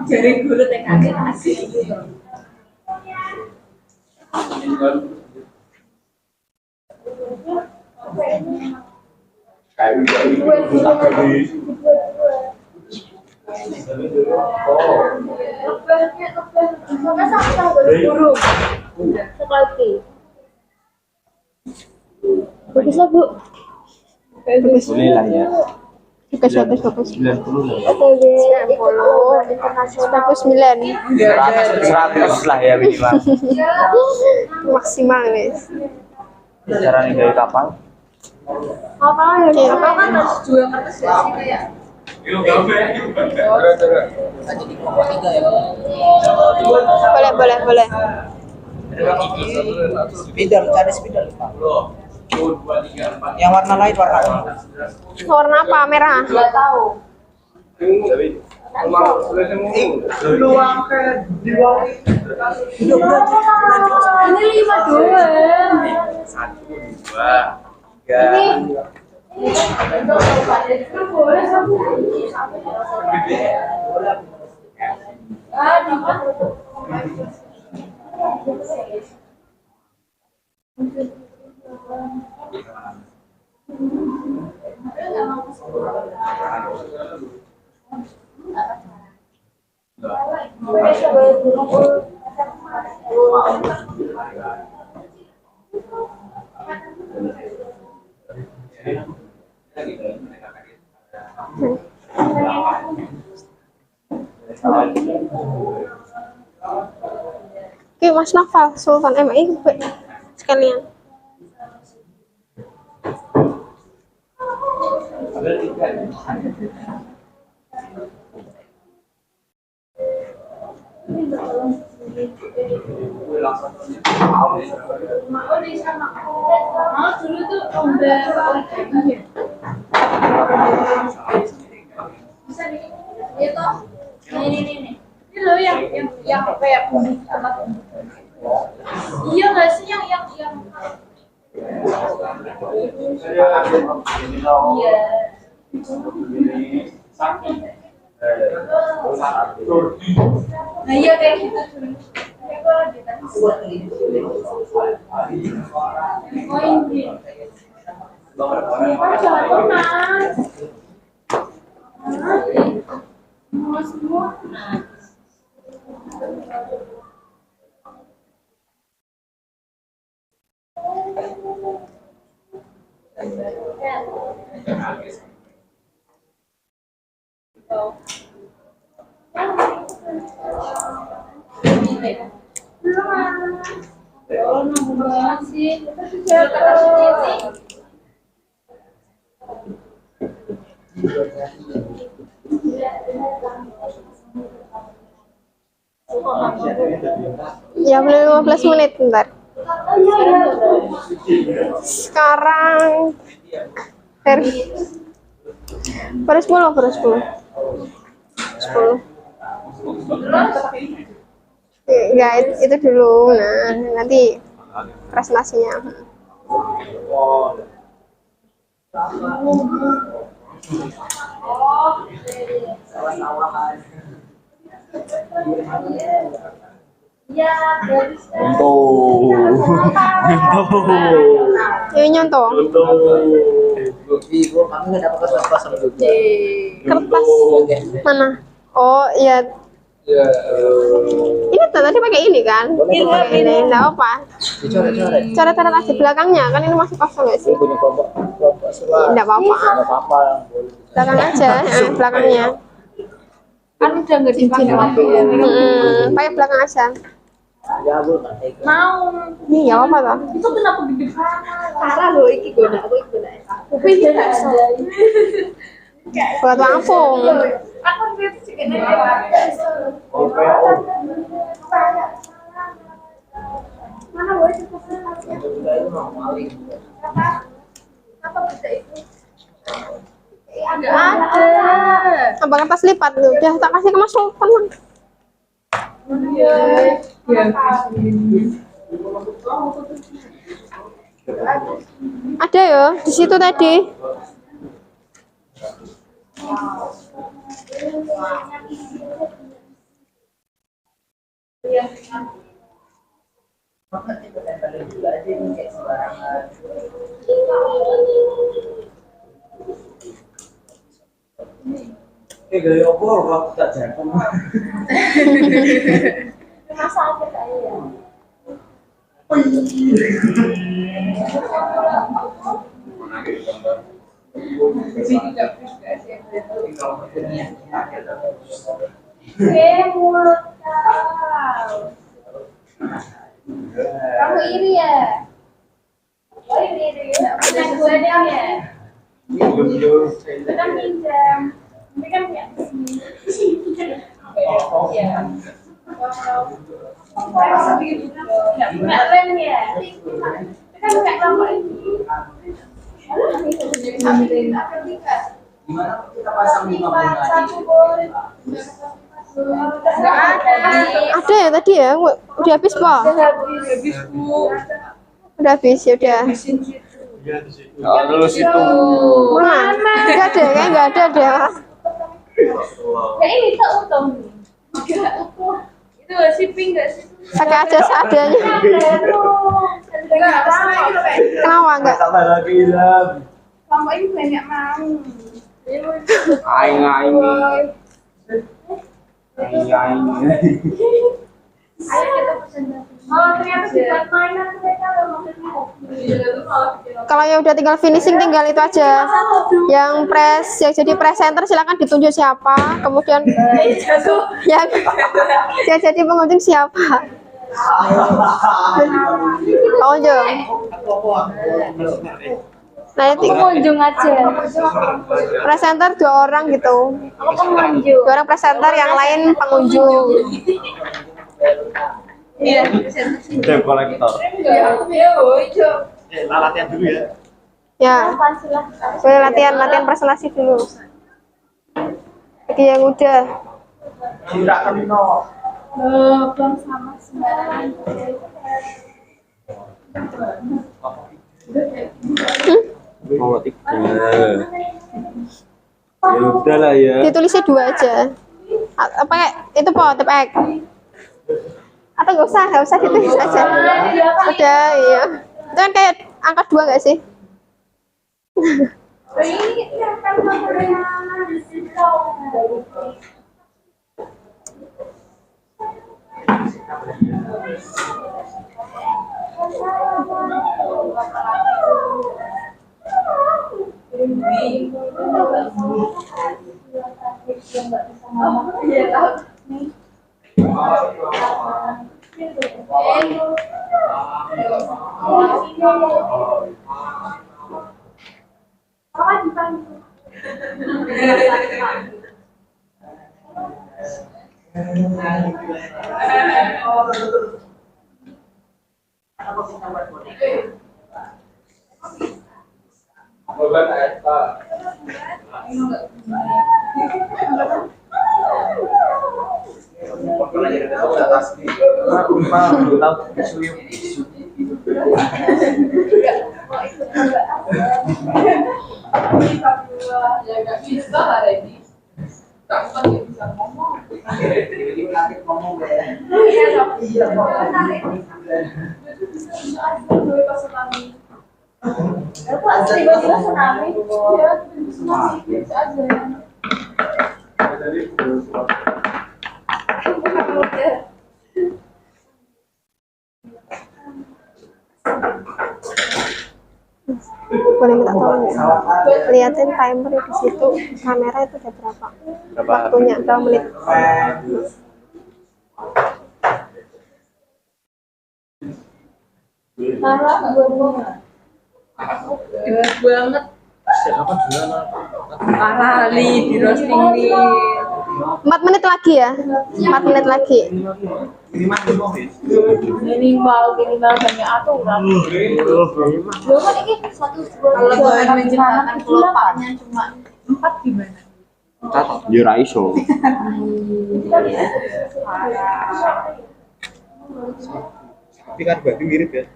[SPEAKER 4] jadi guru TKG asik. Bagus lah, Bu.
[SPEAKER 6] Boleh lah ya.
[SPEAKER 1] Bagus.
[SPEAKER 6] 90 lah.
[SPEAKER 1] Oke, 99
[SPEAKER 6] 100 lah ya minimal.
[SPEAKER 1] maksimal guys.
[SPEAKER 6] Cara nih dari kapal.
[SPEAKER 1] Oke,
[SPEAKER 4] Apa kan harus jual kertas ya sih kayak
[SPEAKER 1] boleh.
[SPEAKER 2] Spidol, cari spidol. Yang warna lain warna ungu.
[SPEAKER 1] Warna apa? Merah.
[SPEAKER 4] nggak tahu. Ini 5 doang.
[SPEAKER 6] 1, 2, 3.
[SPEAKER 4] Boleh satu.
[SPEAKER 1] Oke, Mas Novel, Sultan MI sekalian.
[SPEAKER 4] Mau dulu tuh udah bisa nih. Ya toh. Ini. Ini loh yang kayak bumbu sama bumbu. Iya nggak sih yang iya. Nah iya kayak gitu dulu. Oh ini. Jangan mas. Mas semua. Oh, nunggu banget sih.
[SPEAKER 1] Ya, belum 15 menit bentar. Sekarang baru 10. Ya, itu dulu. Nah, nanti presentasinya.
[SPEAKER 2] Sawah-sawahan.
[SPEAKER 4] Ya, bagus.
[SPEAKER 1] Ini nyontoh.
[SPEAKER 2] Ibu, kami nggak dapat kertas juga.
[SPEAKER 1] Kertas mana? Oh, iya. Ini tadi pakai ini kan? Ini enggak apa.
[SPEAKER 2] Dicoret-coret.
[SPEAKER 1] Coret-coret aja belakangnya, kan ini masih kosong ya sih?
[SPEAKER 2] Punya kelompok suara.
[SPEAKER 1] Enggak apa-apa.
[SPEAKER 2] Nggak apa-apa.
[SPEAKER 1] Belakang aja, belakangnya.
[SPEAKER 4] Kan udah nggak dipakai lagi ya.
[SPEAKER 1] Pakai belakang aja.
[SPEAKER 2] Ya, Bu, tak tega.
[SPEAKER 4] Mau.
[SPEAKER 1] Ini ya apa toh?
[SPEAKER 4] Itu kenapa gede banget?
[SPEAKER 3] Parah loh, iki goda, aku iki goda.
[SPEAKER 4] Tapi tidak bisa.
[SPEAKER 1] Buat langsung.
[SPEAKER 4] Aku lihat sih kayaknya. Mana boleh
[SPEAKER 2] Juga itu mau maling.
[SPEAKER 4] apa beda itu? Ada.
[SPEAKER 1] Abang kertas lipat lu, udah tak kasih ke Mas Sultan lah.
[SPEAKER 4] Iya.
[SPEAKER 1] Ada ya di situ tadi.
[SPEAKER 2] Makanya kita tempelin juga aja nih kayak sembarangan. Gaya apa kok tak jatuh?
[SPEAKER 4] Masa aja kayak ya. Jadi nggak bisa sih. Mulut kau. Kamu iri ya? Oh iri ya? Punya gue deh ya? Kita pinjam. Ini kan punya sini. Iya. Nggak punya rem ya? Kita kan punya kelompok ini.
[SPEAKER 2] Gimana kita pasang 50
[SPEAKER 4] Satu boleh. Nggak ada.
[SPEAKER 1] Ada ya tadi ya? Udah habis, Pak?
[SPEAKER 4] Habis Bu.
[SPEAKER 1] Udah habis, ya udah.
[SPEAKER 6] Oh, lulus itu.
[SPEAKER 1] Mana? Enggak ada, kayaknya enggak ada deh.
[SPEAKER 4] Kayak ini tak utuh nih. Nggak utuh. Itu nggak shipping nggak sih?
[SPEAKER 1] Pakai aja seadanya. Kenapa enggak?
[SPEAKER 6] Tambah lagi hilang.
[SPEAKER 4] Kamu ini banyak mau.
[SPEAKER 6] Aing. Aing.
[SPEAKER 4] Ayo kita pesen. Oh ternyata bukan mainan mereka maksudnya.
[SPEAKER 1] Kalau yang udah tinggal finishing tinggal itu aja. Yang jadi presenter silakan ditunjuk siapa, kemudian yang jadi pengunjung siapa. Pengunjung. Nah itu
[SPEAKER 4] Pengunjung aja.
[SPEAKER 1] presenter 2 orang gitu.
[SPEAKER 4] Aku pengunjung.
[SPEAKER 1] 2 orang presenter, yang lain pengunjung.
[SPEAKER 4] Iya.
[SPEAKER 6] Debt collector. Latihan dulu ya.
[SPEAKER 1] Ya, boleh latihan presentasi dulu. Bagi yang udah.
[SPEAKER 6] Tidak kenal.
[SPEAKER 4] Bang sama sembarangan.
[SPEAKER 6] Mau 3. Ya udahlah ya.
[SPEAKER 1] Ditulisnya 2 aja. Apa kayak itu po, tepek. Atau nggak usah ditulis aja. Udah, iya. Itu kan kayak angka 2 nggak sih?
[SPEAKER 4] Ini kan makanan di situ. Tiba-tiba tsunami. Ya, tsunami biasa aja.
[SPEAKER 1] Boleh minta tolong ya? Liatin timer di situ, kamera itu udah berapa? Waktunya berapa menit?
[SPEAKER 4] Parah banget. Parah li di roasting nih.
[SPEAKER 1] 4 menit lagi ya? 4 menit lagi.
[SPEAKER 4] Minimal banyak aturan. Loh kan ini satu kalau boleh menciptakan kelopaknya cuma 4 gimana?
[SPEAKER 6] Ya ra iso.
[SPEAKER 5] Tapi kan berarti mirip ya.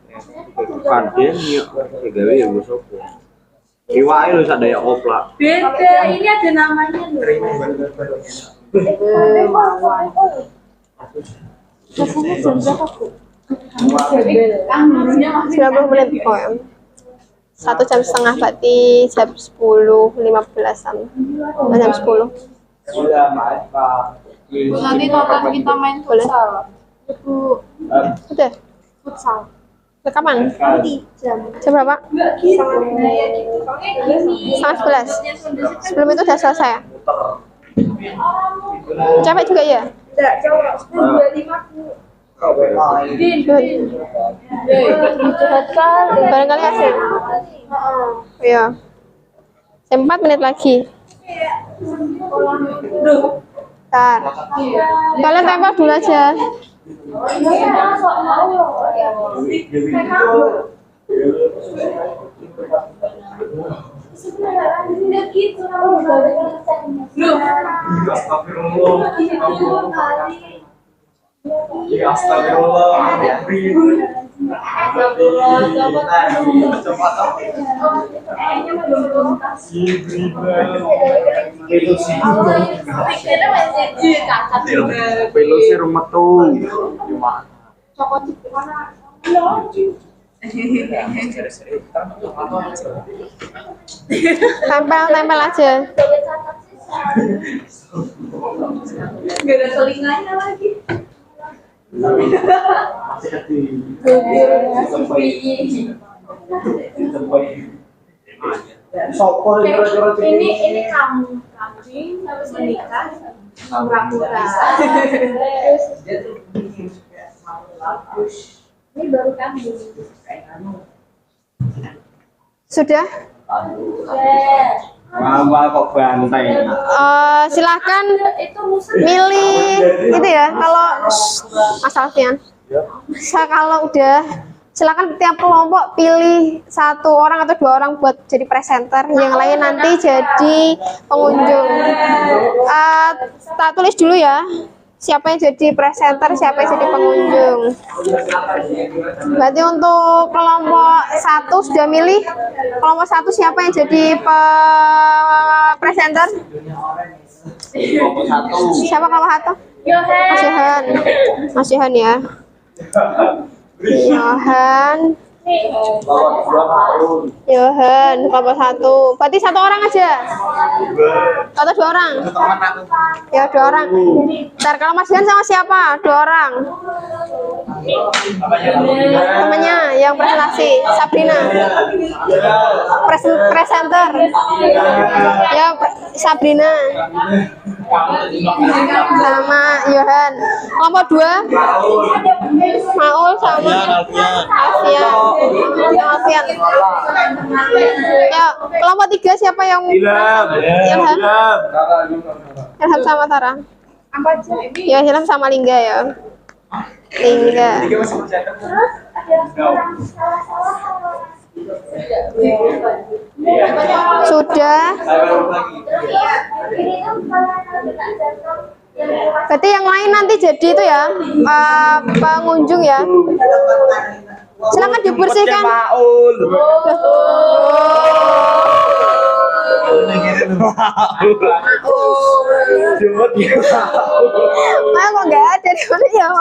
[SPEAKER 6] Paden ya gawe ya bos opo. Iwake lho sak daya oplak.
[SPEAKER 4] Beda, ini ada namanya loh. Rasanya jam berapa, Bu?
[SPEAKER 1] 90 menit. Oh, ya. 1 jam setengah berarti jam 10.15an. Jam 10.
[SPEAKER 6] Sudah maaf Pak.
[SPEAKER 4] Nanti nonton kita main futsal. Bu,
[SPEAKER 1] Udah.
[SPEAKER 4] futsal.
[SPEAKER 1] Kapan? Jam berapa?
[SPEAKER 4] Enggak gitu. Kayak gitu. Soalnya gini.
[SPEAKER 1] Setengah 11. Sebelum itu udah selesai ya? Capek juga ya?
[SPEAKER 4] Enggak, cowok 10.25. Din. Jahat kali.
[SPEAKER 1] Barangkali hasil. Iya. 4 menit lagi. Bentar. Kalian tempel dulu aja.
[SPEAKER 6] Pelusir rumah tuh. Gimana?
[SPEAKER 1] Tempel aja.
[SPEAKER 4] Gak ada telinganya lagi. Ini kamu kambing habis menikah pura-pura. Ini baru kambing.
[SPEAKER 1] Sudah?
[SPEAKER 6] Mama kok bantai.
[SPEAKER 1] Silahkan
[SPEAKER 4] Itu musuh.
[SPEAKER 1] milih itu ya. Kalau Mas Alfian, kalau udah silakan tiap kelompok pilih 1 orang atau 2 orang buat jadi presenter, yang lain nanti jadi pengunjung. Tak tulis dulu ya, siapa yang jadi presenter, siapa yang jadi pengunjung. Berarti untuk kelompok 1 sudah milih. Kelompok 1 siapa yang jadi presenter? Siapa kelompok 1? Mas Yohan. Mas Yohan ya. Yohan kelompok 1. Berarti 1 orang aja atau 2 orang? Ya 2 orang. Ntar kalau Mas Yohan sama siapa? 2 orang. Temennya yang presentasi, Sabrina. Presenter. Ya Sabrina. Sama Yohan. Kelompok 2 Maul sama Alfian. Ya, kelompok 3 siapa yang Ilham sama Tara. Ya, Ilham sama Lingga ya. Lingga. Sudah. Berarti yang lain nanti jadi itu ya, pengunjung ya. Silakan dibersihkan. Kok nggak ada di mana ya?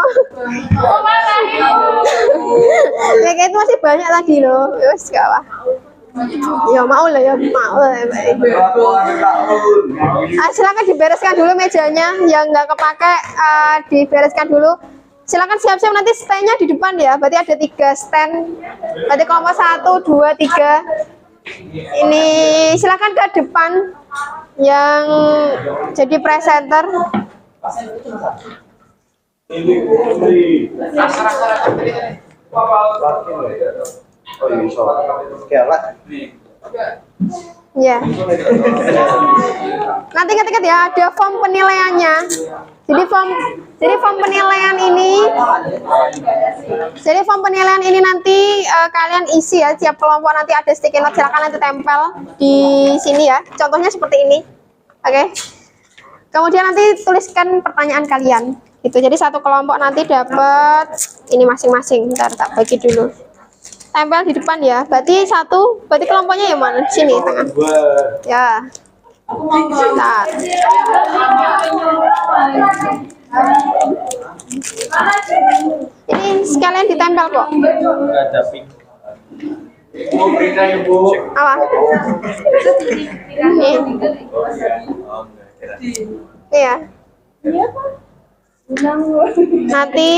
[SPEAKER 1] Kayak itu masih banyak lagi loh. Yus gak apa. Ya mau lah ya mau. Silakan dibereskan dulu mejanya yang nggak kepake, dibereskan dulu. Silakan siap-siap, nanti standnya di depan ya. Berarti ada 3 stand. Berarti kelompok 1, 2, 3. Ini silakan ke depan yang jadi presenter. Ya. Nanti ketika ya ada form penilaiannya. Jadi form penilaian ini nanti kalian isi ya, tiap kelompok nanti ada sticky note, silakan nanti tempel di sini ya. Contohnya seperti ini. Oke. Kemudian nanti tuliskan pertanyaan kalian. Gitu. Jadi 1 kelompok nanti dapat ini masing-masing. Ntar tak bagi dulu. Tempel di depan ya. Berarti kelompoknya yang mana? Sini tengah. Ya. Nah. Ini sekalian ditempel kok. Apa? Ini. Iya. Nanti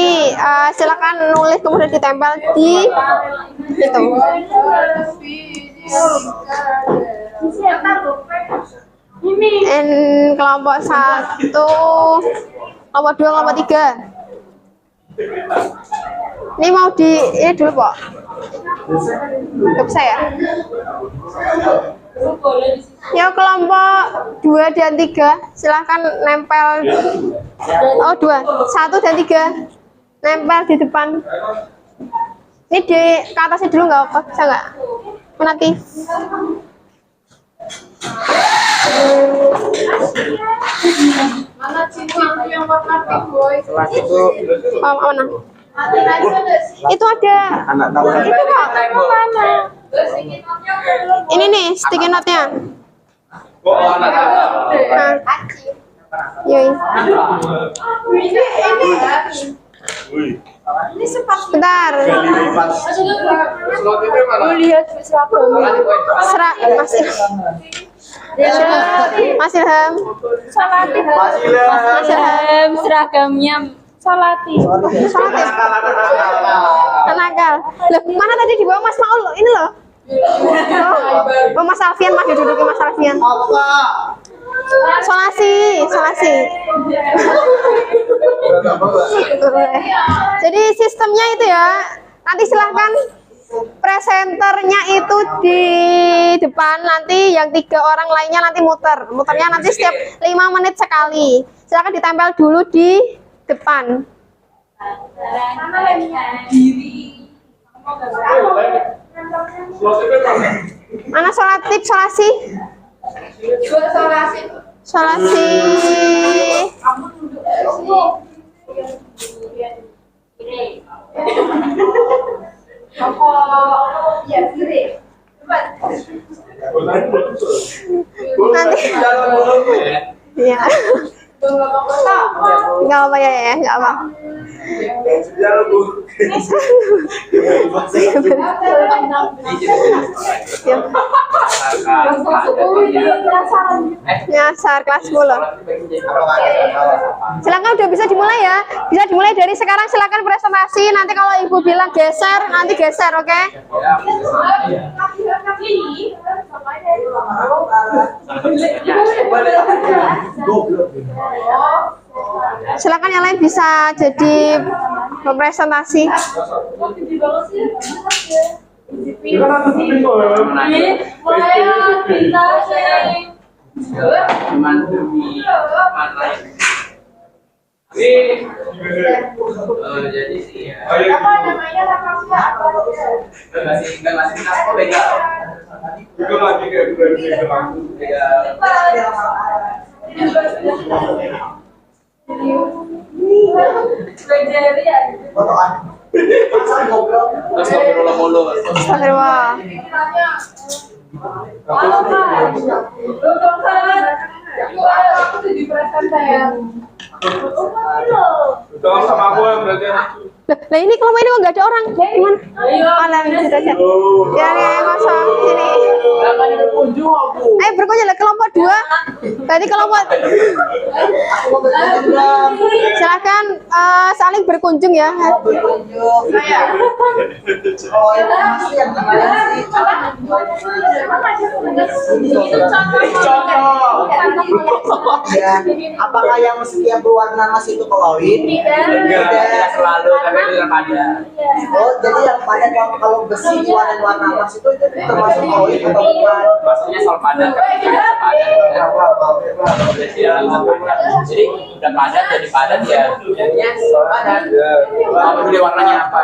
[SPEAKER 1] silakan nulis kemudian ditempel di itu. N kelompok 1, kelompok 2, kelompok 3. Ini mau ini dulu, Pak. Gak bisa ya? Ya, kelompok 2 dan 3 silahkan nempel. Oh, 2, 1 dan 3 nempel di depan. Ini di ke atasnya dulu nggak apa, bisa nggak? Nanti.
[SPEAKER 4] Mana cincin yang warna pink, boy?
[SPEAKER 6] Kelas itu
[SPEAKER 1] Oh, mana? Itu ada.
[SPEAKER 6] anak tahu.
[SPEAKER 1] Itu kok.
[SPEAKER 4] Mana?
[SPEAKER 1] Ini nih sticky note-nya.
[SPEAKER 6] Oh, anak tahu.
[SPEAKER 1] Nah. Yoi.
[SPEAKER 4] Ini sempat
[SPEAKER 1] Bentar.
[SPEAKER 4] lihat seragam.
[SPEAKER 1] Masih. Mas Ilham.
[SPEAKER 4] Salati.
[SPEAKER 1] Mas Ilham.
[SPEAKER 4] Seragamnya salati.
[SPEAKER 1] Salatif. Nakal. Loh, mana tadi di bawah Mas Maul? Ini loh. Oh, Mas Alfian, Mas duduknya Mas Alfian. Solasi. Jadi sistemnya itu ya. Nanti silahkan presenternya itu di depan, nanti yang 3 orang lainnya nanti muternya nanti setiap 5 menit sekali. Silahkan ditempel dulu di depan. Mana solasi? Nanti. Iya. Nggak apa ya, nggak apa. Nyasar kelas 10. Silakan udah bisa dimulai ya. Bisa dimulai dari sekarang, silakan presentasi. Nanti kalau ibu bilang geser, nanti geser, oke? Silakan yang lain bisa jadi presentasi.
[SPEAKER 5] Jadi sih ya.
[SPEAKER 4] Apa namanya
[SPEAKER 5] Masih kita kok legal.
[SPEAKER 6] Itu lagi kayak
[SPEAKER 1] Astagfirullah.
[SPEAKER 6] Tolong sama aku ya berarti.
[SPEAKER 1] Nah ini kelompok ini kok nggak ada orang? Gimana? Alah, gitu aja. Ya, kosong sini. Berkunjung lah kelompok 2. Tadi kelompok. Silakan saling berkunjung ya.
[SPEAKER 2] Apakah yang setiap berwarna emas itu koloid?
[SPEAKER 5] Tidak selalu, tapi itu yang pada.
[SPEAKER 2] Oh, jadi yang pada kalau besi warna emas itu termasuk koloid atau bukan?
[SPEAKER 5] Maksudnya soal padat. Jadi udah padat jadi padat ya. Jadinya soal padat. Mau pilih warnanya apa?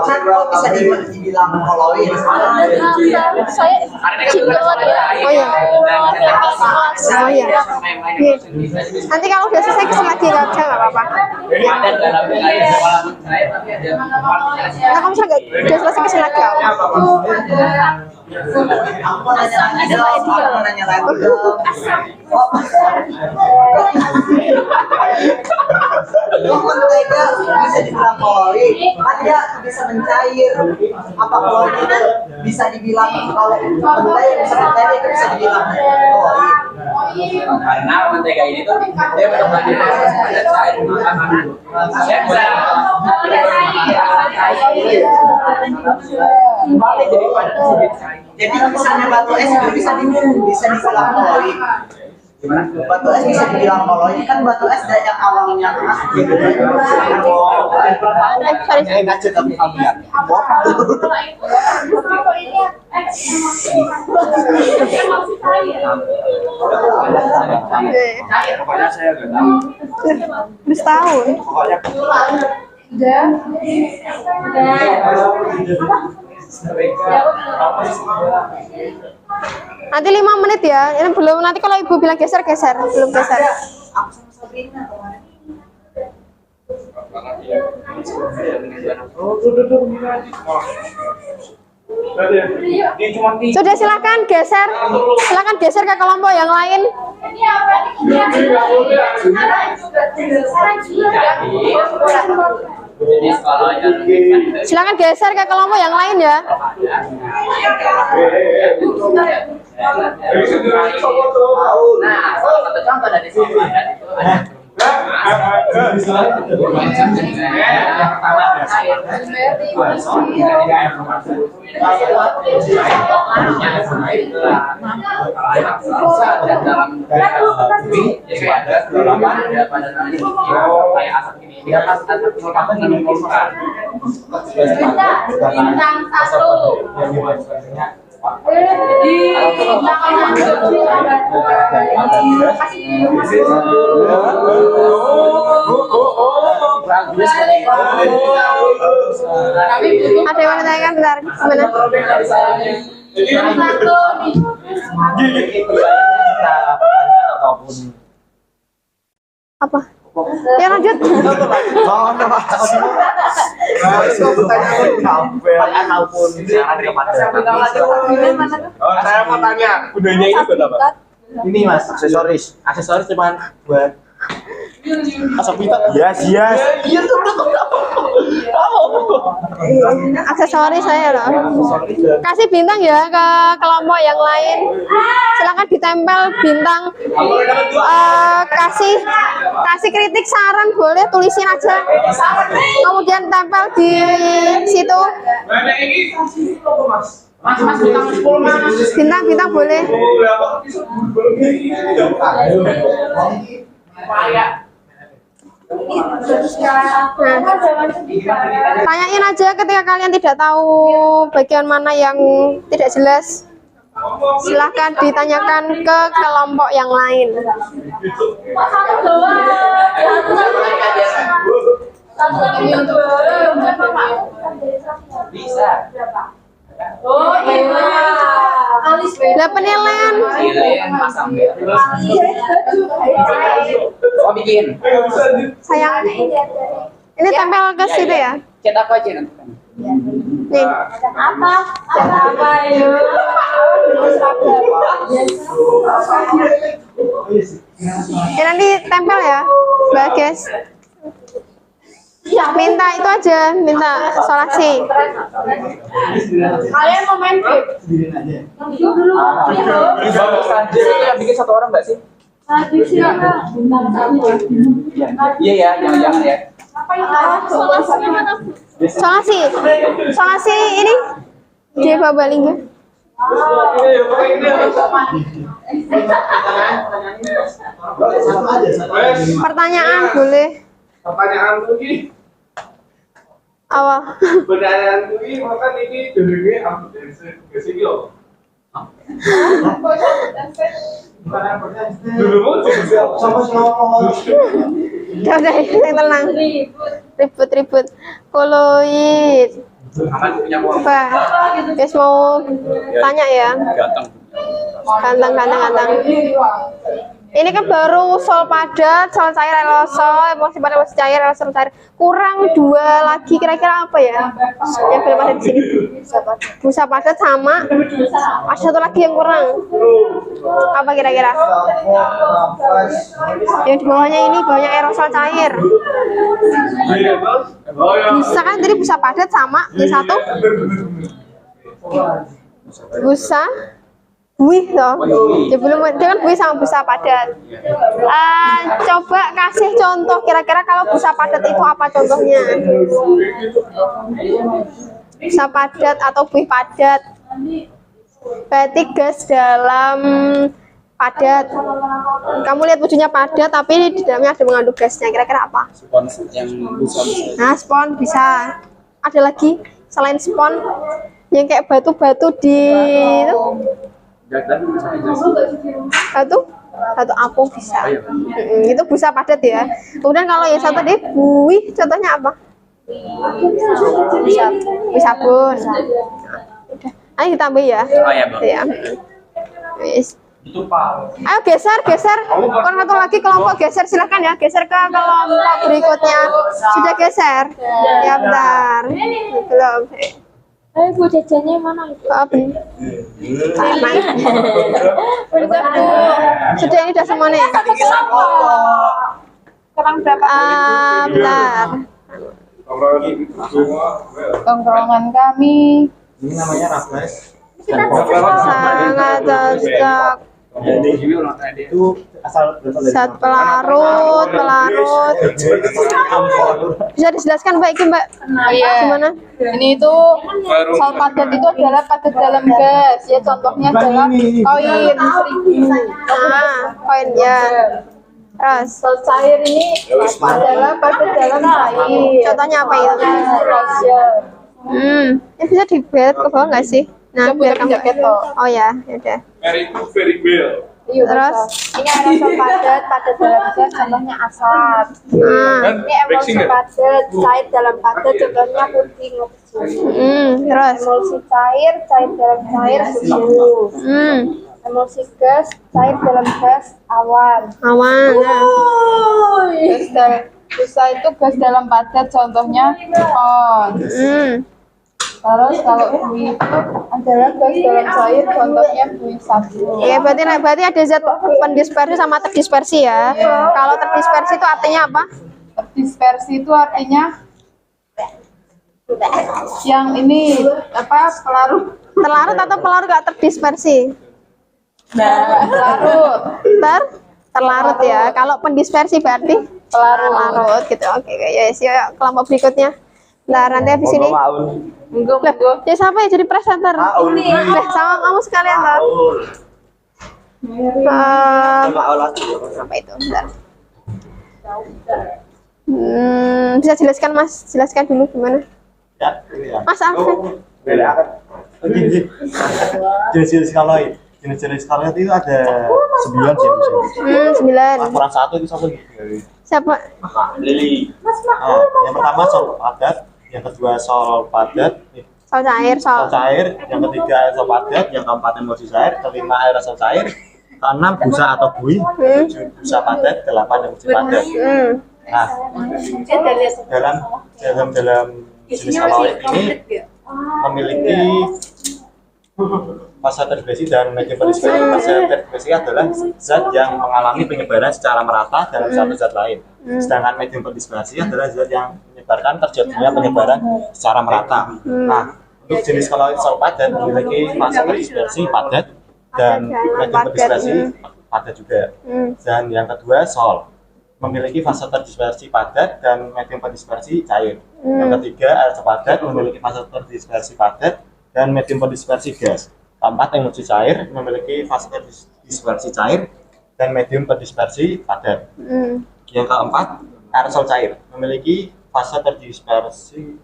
[SPEAKER 2] Kalau bisa dibilang koloid.
[SPEAKER 1] Oh iya. Oh iya. Nanti kalau udah selesai kesini lagi aja nggak apa-apa.
[SPEAKER 5] Padat dalam wilayah walaupun saya tapi ada
[SPEAKER 1] Nah kamu udah selesai kesini lagi.
[SPEAKER 2] Aku mau nanya lagi dong. Aku mau nanya lagi dong. Oh, kok mentega bisa dibilang koloid? Kan dia bisa mencair. Apa koloid itu bisa dibilang kalau mentega bisa mencair itu bisa dibilang koloid?
[SPEAKER 5] Karena mentega ini tuh dia berkembang di proses pada cair makanan. Saya bisa
[SPEAKER 2] Jadi misalnya batu es itu bisa dibilang koloid. Gimana? Batu es bisa dibilang koloid kan batu es dari yang awalnya keras gitu.
[SPEAKER 1] Sorry.
[SPEAKER 6] Ngaji tapi kalian. Pokoknya saya nggak tahu.
[SPEAKER 1] Udah setahun.
[SPEAKER 6] Pokoknya
[SPEAKER 1] Nanti 5 menit ya. Ini belum, nanti kalau ibu bilang geser, belum geser.
[SPEAKER 2] Aku sama Sabrina kemarin.
[SPEAKER 1] Sudah, silakan geser. Silakan geser ke kelompok yang lain.
[SPEAKER 4] Ini apa
[SPEAKER 5] jadi kalau yang
[SPEAKER 1] Silakan geser ke kelompok yang lain ya.
[SPEAKER 5] nah, salah satu contoh dari padat itu ada
[SPEAKER 4] bintang satu.
[SPEAKER 1] Ada yang mau ditanyakan, bentar. Gimana? Apa? Ya lanjut.
[SPEAKER 6] Saya mau tanya, kudanya ini buat apa? Ini mas, aksesoris. Aksesoris cuman buat asap pita. Yes. Iya tuh
[SPEAKER 1] Aksesoris saya loh. Kasih bintang ya ke kelompok yang lain. Silakan ditempel bintang. Kasih kritik, saran boleh, tulisin aja. Kemudian tempel di situ. Bintang boleh. Tanyain aja ketika kalian tidak tahu bagian mana yang tidak jelas. Silahkan ditanyakan ke kelompok yang lain.
[SPEAKER 5] bisa.
[SPEAKER 4] Oh iya.
[SPEAKER 1] Lah penilaian.
[SPEAKER 5] Yang pasang oh bikin
[SPEAKER 1] Sayang. Ini tempel ke situ ya.
[SPEAKER 5] chat apa aja nanti
[SPEAKER 1] Nih.
[SPEAKER 4] Apa yuk?
[SPEAKER 1] Ya nanti tempel ya, Bagas. Minta itu aja, minta solasi.
[SPEAKER 4] Kalian mau main game? Dulu.
[SPEAKER 5] yang bikin satu orang nggak sih? Iya ya, jangan ya.
[SPEAKER 1] Solasi ini di Babalingga. Pertanyaan boleh.
[SPEAKER 6] Pertanyaan lagi.
[SPEAKER 1] Awal.
[SPEAKER 6] Pertanyaan lagi, makan ini dulunya aku dari sini loh. Dulu sama
[SPEAKER 1] Udah, yang tenang. Ribut. Koloid.
[SPEAKER 5] Aman punya uang.
[SPEAKER 1] Apa? Guys mau tanya ya?
[SPEAKER 5] Ganteng.
[SPEAKER 1] Ganteng. Ini kan baru sol padat, sol cair, aerosol, emulsi padat, emulsi cair, aerosol cair. Kurang 2 lagi, kira-kira apa ya? Yang belum ada di sini. Busa padat sama ada 1 lagi yang kurang. Apa kira-kira? Yang di bawahnya ini, bawahnya aerosol cair. Busa kan tadi busa padat sama yang satu busa buih toh. Dia belum, dia kan buih sama busa padat. Coba kasih contoh kira-kira kalau busa padat itu apa contohnya? Busa padat atau buih padat. Berarti gas dalam padat. Kamu lihat wujudnya padat tapi di dalamnya ada mengandung gasnya. Kira-kira apa?
[SPEAKER 6] Spon yang bisa.
[SPEAKER 1] Nah, spon bisa. Ada lagi selain spon yang kayak batu-batu di itu? Batu apung bisa. Itu busa padat ya. Kemudian kalau yang satu tadi buih, contohnya apa? Buih sabun. Udah. Ayo ditambah ya.
[SPEAKER 5] Oh ya, Bang.
[SPEAKER 1] Ya. Wis.
[SPEAKER 6] Itu Pak.
[SPEAKER 1] Ayo geser. Kurang satu lagi kelompok geser, silahkan ya. Geser ke kelompok berikutnya. Sudah geser? Ya bentar. Belum.
[SPEAKER 4] Bu jajannya mana?
[SPEAKER 1] Apa? Sudah ini udah semua nih.
[SPEAKER 4] Kurang berapa?
[SPEAKER 1] Bentar.
[SPEAKER 4] Tongkrongan kami.
[SPEAKER 6] Ini namanya Raffles.
[SPEAKER 1] Sangat cocok.
[SPEAKER 6] Itu asal
[SPEAKER 1] Zat pelarut. Bisa dijelaskan Mbak Iki, Mbak?
[SPEAKER 4] Iya.
[SPEAKER 1] Gimana?
[SPEAKER 4] Ini itu sal padat itu adalah padat dalam gas. Ya contohnya adalah koin 1000.
[SPEAKER 1] Koin ya. Terus
[SPEAKER 4] Sal cair ini adalah padat dalam cair.
[SPEAKER 1] contohnya apa itu? Ya bisa dibet ke bawah nggak sih? Nah, biar kamu. Oh ya, udah. Terus
[SPEAKER 4] Ini aerosol padat dalam gas, contohnya asap. Ini emulsi padat, cair dalam padat, contohnya puding oksigen.
[SPEAKER 1] Terus
[SPEAKER 4] Emulsi cair dalam cair, susu. Emulsi gas, cair dalam gas, awan.
[SPEAKER 1] awan.
[SPEAKER 4] Busa itu gas dalam padat, contohnya pon. Terus kalau buih itu adalah gas dalam cair, contohnya buih sabun.
[SPEAKER 1] Ya berarti ada zat pendispersi sama terdispersi ya. Kalau terdispersi itu artinya apa?
[SPEAKER 4] Terdispersi itu artinya yang ini apa pelarut.
[SPEAKER 1] Terlarut atau pelarut gak terdispersi?
[SPEAKER 4] Pelarut.
[SPEAKER 1] Terlarut ya. Kalau pendispersi berarti pelarut gitu. Oke, ya kelompok berikutnya. Nah, nanti habis ini. Lah, ya siapa ya jadi presenter? Ini. Lah, sama kamu sekalian lah. Apa itu? Bentar. Bisa jelaskan Mas? Jelaskan dulu gimana? Mas Alfred.
[SPEAKER 6] Jenis kaloid. Jenis kaloid itu ada 9 sih.
[SPEAKER 1] 9.
[SPEAKER 6] Kurang 1 itu satu gitu.
[SPEAKER 1] Siapa?
[SPEAKER 6] Lili. Yang pertama sol padat, yang kedua sol padat,
[SPEAKER 1] Sol cair,
[SPEAKER 6] sol cair, yang ketiga aerosol padat, yang keempat emulsi cair, kelima aerosol cair, keenam busa atau buih, tujuh busa padat, 8 emulsi padat. Nah, dalam jenis kaloid ini memiliki fase terdispersi dan medium terdispersi. Fase terdispersi adalah zat yang mengalami penyebaran secara merata dalam satu zat lain. Sedangkan medium terdispersi adalah zat yang menyebarkan terjadinya penyebaran secara merata. Nah, untuk jenis kaloid sol padat memiliki fase terdispersi padat dan medium terdispersi padat juga. Dan yang kedua sol memiliki fase terdispersi padat dan medium terdispersi cair. Yang ketiga aerosol padat memiliki fase terdispersi padat dan medium terdispersi gas. Keempat emulsi cair memiliki fase terdispersi cair dan medium terdispersi padat. Yang keempat aerosol cair memiliki fase terdispersi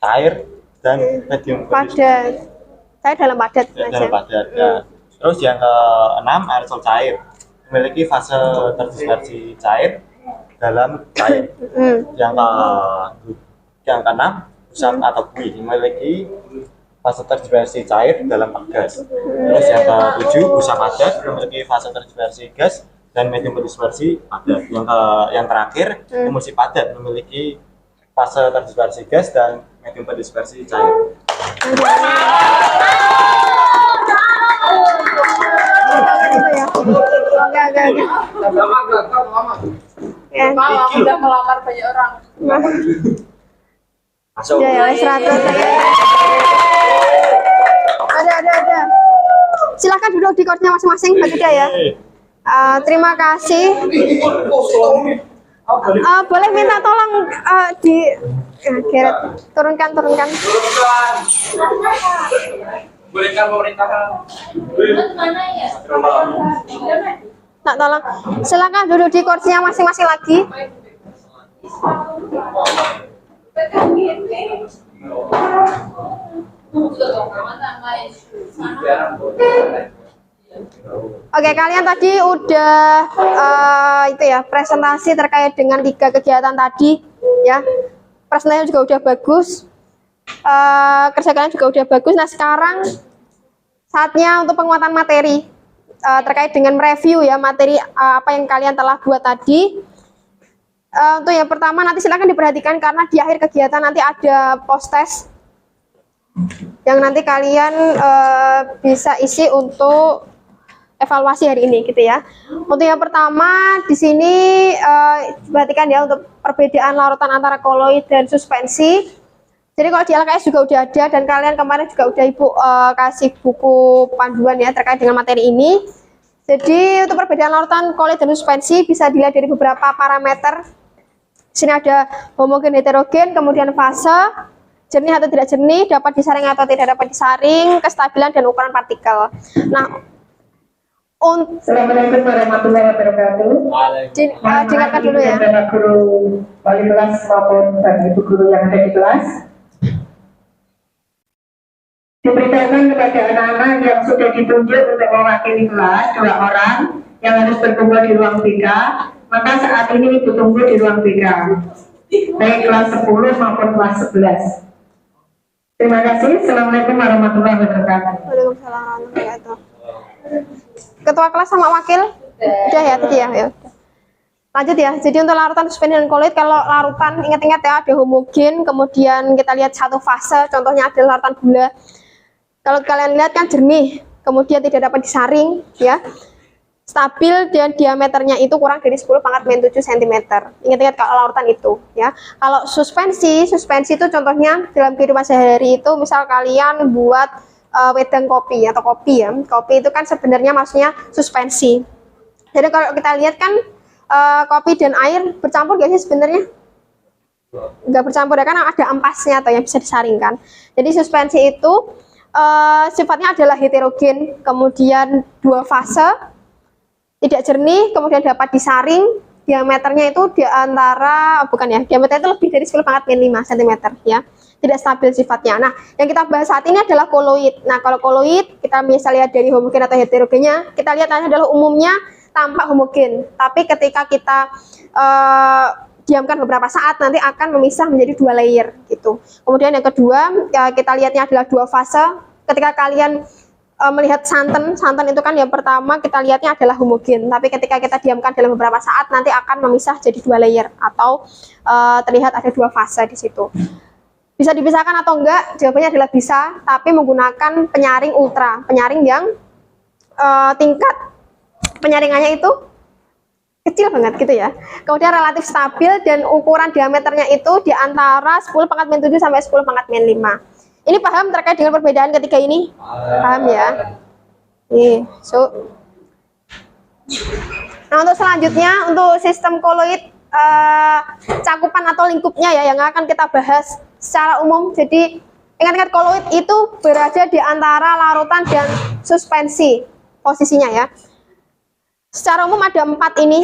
[SPEAKER 6] cair dan medium
[SPEAKER 1] padat. Saya dalam padat
[SPEAKER 6] dalam padat. Nah, terus yang keenam aerosol cair memiliki fase terdispersi cair dalam cair. Yang keenam busa atau buih memiliki fase terdispersi cair dalam gas. Terus yang ke-7 busa padat memiliki fase terdispersi gas dan medium terdispersi padat. Yang terakhir emulsi padat memiliki fase terdispersi gas dan medium terdispersi cair.
[SPEAKER 1] Ya.
[SPEAKER 4] Malah udah melamar banyak orang.
[SPEAKER 5] Masuk.
[SPEAKER 1] Ya, 100. Ada. Silakan duduk di kursinya masing-masing, Mbak Ida ya. Terima kasih. Boleh minta tolong Geret, turunkan.
[SPEAKER 5] Bolehkan pemerintah.
[SPEAKER 1] Tak tolong. Silakan duduk di kursinya masing-masing lagi. Oke, kalian tadi udah itu ya presentasi terkait dengan 3 kegiatan tadi ya. Presentasinya juga udah bagus. Kerja kalian juga udah bagus. Nah, sekarang saatnya untuk penguatan materi terkait dengan mereview ya materi apa yang kalian telah buat tadi. Untuk yang pertama nanti silakan diperhatikan karena di akhir kegiatan nanti ada post test yang nanti kalian bisa isi untuk evaluasi hari ini gitu ya. Untuk yang pertama di sini perhatikan ya untuk perbedaan larutan antara koloid dan suspensi. Jadi kalau di LKS juga udah ada dan kalian kemarin juga udah Ibu kasih buku panduan ya terkait dengan materi ini. Jadi untuk perbedaan larutan koloid dan suspensi bisa dilihat dari beberapa parameter. Di sini ada homogen heterogen, kemudian fase, jernih atau tidak jernih, dapat disaring atau tidak dapat disaring, kestabilan dan ukuran partikel. Nah,
[SPEAKER 7] Assalamualaikum warahmatullahi wabarakatuh.
[SPEAKER 1] Dengarkan dulu ya.
[SPEAKER 7] Bapak guru wali kelas maupun Bapak Ibu guru yang ada di kelas. Diberitahukan kepada anak-anak yang sudah ditunjuk untuk mewakili kelas 2 orang yang harus berkumpul di ruang BK, maka saat ini Ibu tunggu di ruang BK, baik kelas 10 maupun kelas 11. Terima kasih. Assalamualaikum warahmatullahi wabarakatuh.
[SPEAKER 1] Waalaikumsalam warahmatullahi wabarakatuh. Ketua kelas sama wakil udah ya tadi ya. Lanjut ya. Jadi untuk larutan suspensi dan koloid, kalau larutan ingat-ingat ya ada homogen, kemudian kita lihat satu fase, contohnya ada larutan gula. Kalau kalian lihat kan jernih, kemudian tidak dapat disaring ya. Stabil dan diameternya itu kurang dari 10⁻⁷ cm. Ingat-ingat kalau larutan itu ya. Kalau suspensi itu contohnya dalam kehidupan sehari-hari itu misal kalian buat wedang kopi atau kopi ya. Kopi itu kan sebenarnya maksudnya suspensi. Jadi kalau kita lihat kan kopi dan air bercampur gak sih sebenarnya? Nggak bercampur ya, karena ada ampasnya atau yang bisa disaringkan. Jadi suspensi itu sifatnya adalah heterogen, kemudian 2 fase, tidak jernih, kemudian dapat disaring, diameternya itu diameternya itu lebih dari 10⁻⁵ cm ya. Tidak stabil sifatnya. Nah, yang kita bahas saat ini adalah koloid. Nah, kalau koloid kita bisa lihat dari homogen atau heterogennya, kita lihat adalah umumnya tampak homogen. Tapi ketika kita diamkan beberapa saat nanti akan memisah menjadi 2 layer gitu. Kemudian yang kedua, ya, kita lihatnya adalah 2 fase. Ketika kalian melihat santan itu kan yang pertama kita lihatnya adalah homogen. Tapi ketika kita diamkan dalam beberapa saat nanti akan memisah jadi 2 layer atau terlihat ada 2 fase di situ. Bisa dipisahkan atau enggak? Jawabannya adalah bisa, tapi menggunakan penyaring ultra, penyaring yang tingkat penyaringannya itu kecil banget gitu ya. Kemudian relatif stabil dan ukuran diameternya itu di antara 10⁻⁷ sampai 10⁻⁵. Ini paham terkait dengan perbedaan ketiga ini? Paham ya? Nih, Nah, untuk selanjutnya untuk sistem koloid cakupan atau lingkupnya ya yang akan kita bahas secara umum. Jadi ingat-ingat koloid itu berada di antara larutan dan suspensi posisinya ya. Secara umum ada 4 ini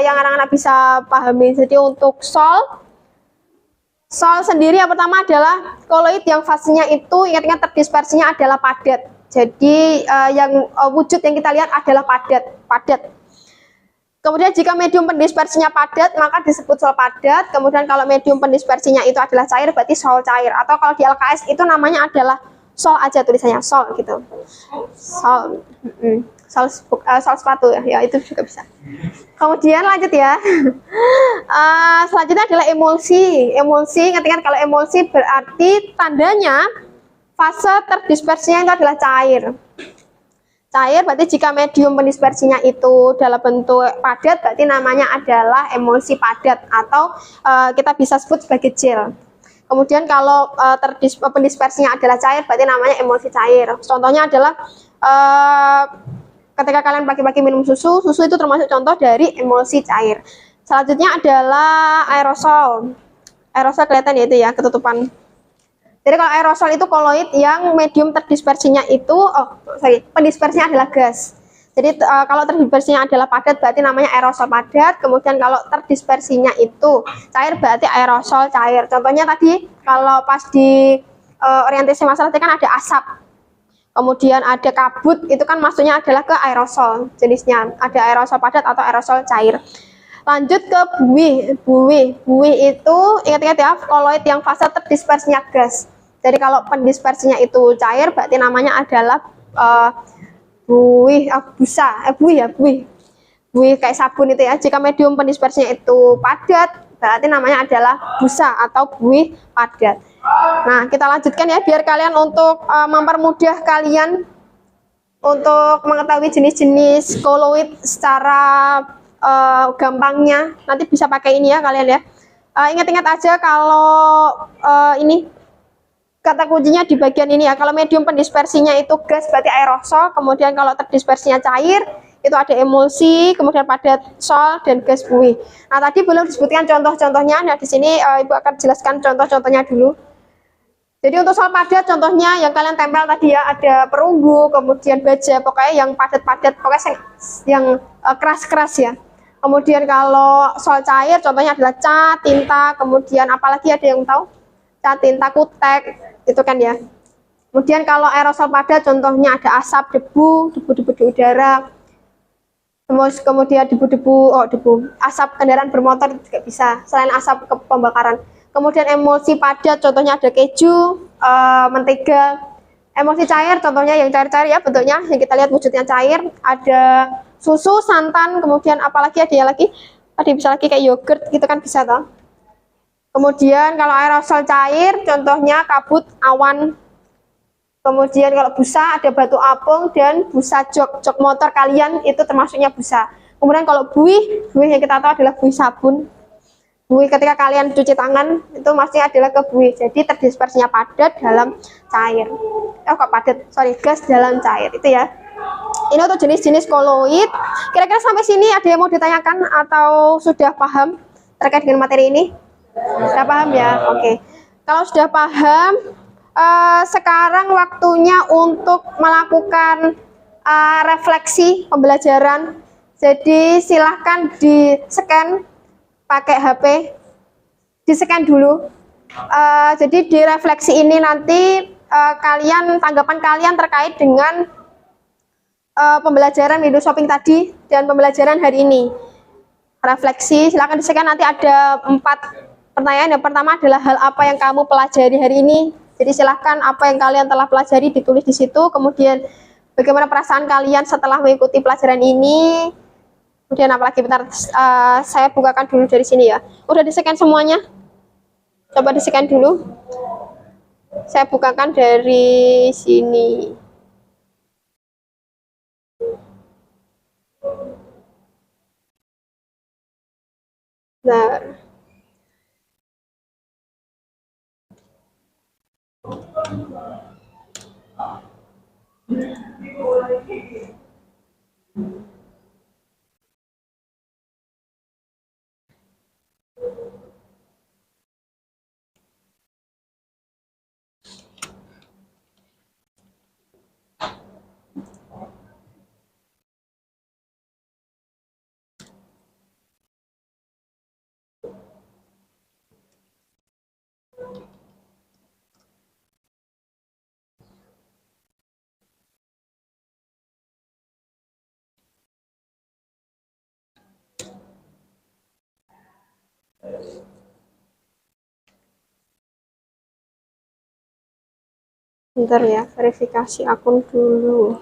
[SPEAKER 1] yang anak-anak bisa pahami. Jadi untuk sol sendiri yang pertama adalah koloid yang fasenya itu ingat-ingat terdispersinya adalah padat. Jadi yang wujud yang kita lihat adalah padat. Kemudian jika medium pendispersinya padat maka disebut sol padat. Kemudian kalau medium pendispersinya itu adalah cair berarti sol cair. Atau kalau di LKS itu namanya adalah sol aja tulisannya sol gitu. Sol. Sol sepatu ya. Ya itu juga bisa. Kemudian lanjut ya. Selanjutnya adalah emulsi. Emulsi, ingat-ingat kalau emulsi berarti tandanya fase terdispersinya itu adalah cair. Cair berarti jika medium pendispersinya itu dalam bentuk padat berarti namanya adalah emulsi padat atau kita bisa sebut sebagai gel. Kemudian kalau pendispersinya adalah cair berarti namanya emulsi cair. Contohnya adalah ketika kalian pagi-pagi minum susu, susu itu termasuk contoh dari emulsi cair. Selanjutnya adalah aerosol. Aerosol kelihatan ya itu ya, ketutupan. Jadi kalau aerosol itu koloid yang medium terdispersinya itu, pendispersinya adalah gas. Jadi kalau terdispersinya adalah padat berarti namanya aerosol padat. Kemudian kalau terdispersinya itu cair berarti aerosol cair. Contohnya tadi kalau pas di orientasi masalah kan ada asap. Kemudian ada kabut, itu kan masuknya adalah ke aerosol jenisnya. Ada aerosol padat atau aerosol cair. Lanjut ke buih. Buih itu ingat-ingat ya, koloid yang fase terdispersinya gas. Jadi kalau pendispersinya itu cair berarti namanya adalah buih kayak sabun itu ya. Jika medium pendispersinya itu padat berarti namanya adalah busa atau buih padat. Nah, kita lanjutkan ya biar kalian untuk mempermudah kalian untuk mengetahui jenis-jenis koloid secara gampangnya. Nanti bisa pakai ini ya kalian ya. Ingat-ingat aja kalau ini kata kuncinya di bagian ini ya. Kalau medium pendispersinya itu gas berarti aerosol, kemudian kalau terdispersinya cair itu ada emulsi, kemudian padat sol dan gas buih. Nah, tadi belum disebutkan contoh-contohnya. Nah, di sini Ibu akan jelaskan contoh-contohnya dulu. Jadi untuk sol padat contohnya yang kalian tempel tadi ya, ada perunggu, kemudian baja, pokoknya yang padat-padat, pokoknya yang keras-keras ya. Kemudian kalau sol cair contohnya adalah cat, tinta, kemudian apalagi ada yang tahu? Cat, tinta, kutek, itu kan ya. Kemudian kalau aerosol padat contohnya ada asap, debu di udara. Kemudian debu, asap kendaraan bermotor juga bisa, selain asap pembakaran. Kemudian emulsi padat contohnya ada keju, mentega. Emulsi cair contohnya yang cair-cair ya bentuknya, yang kita lihat wujudnya cair, ada susu, santan, kemudian apalagi ada yang lagi, ada bisa lagi kayak yogurt gitu kan bisa toh. Kemudian kalau aerosol cair contohnya kabut, awan. Kemudian kalau busa ada batu apung dan busa jok motor kalian itu termasuknya busa. Kemudian kalau buih yang kita tahu adalah buih sabun. Buih ketika kalian cuci tangan itu maksudnya adalah ke buih. Jadi terdispersinya padat dalam cair. Gas dalam cair itu ya. Ini untuk jenis-jenis koloid. Kira-kira sampai sini ada yang mau ditanyakan atau sudah paham terkait dengan materi ini? Sudah paham ya? Oke. Kalau sudah paham, sekarang waktunya untuk melakukan refleksi pembelajaran. Jadi silahkan di-scan pakai HP, di-scan dulu. Jadi di refleksi ini nanti tanggapan kalian terkait dengan pembelajaran window shopping tadi dan pembelajaran hari ini. Refleksi, silahkan di-scan, nanti ada 4 pertanyaan. Yang pertama adalah hal apa yang kamu pelajari hari ini. Jadi silahkan apa yang kalian telah pelajari ditulis di situ. Kemudian bagaimana perasaan kalian setelah mengikuti pelajaran ini. Kemudian apalagi, bentar, saya bukakan dulu dari sini ya. Udah di-scan semuanya? Coba di-scan dulu. Saya bukakan dari sini. Nah. Bentar ya, verifikasi akun dulu.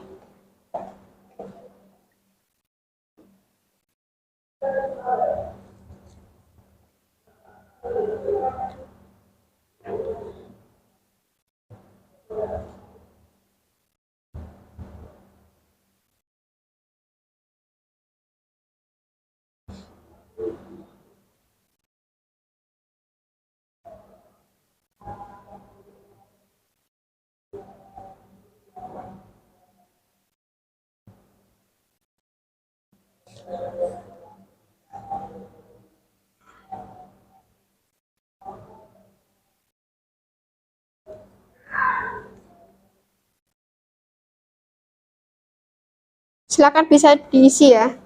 [SPEAKER 1] Silakan bisa diisi ya.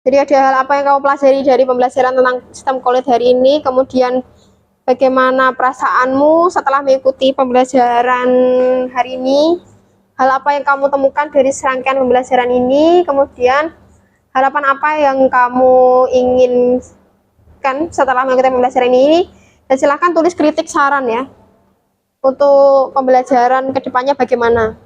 [SPEAKER 1] Jadi ada hal apa yang kamu pelajari dari pembelajaran tentang sistem Collate hari ini, kemudian bagaimana perasaanmu setelah mengikuti pembelajaran hari ini, hal apa yang kamu temukan dari serangkaian pembelajaran ini, kemudian harapan apa yang kamu inginkan setelah mengikuti pembelajaran ini, dan silahkan tulis kritik saran ya, untuk pembelajaran kedepannya bagaimana.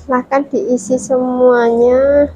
[SPEAKER 1] Silahkan diisi semuanya.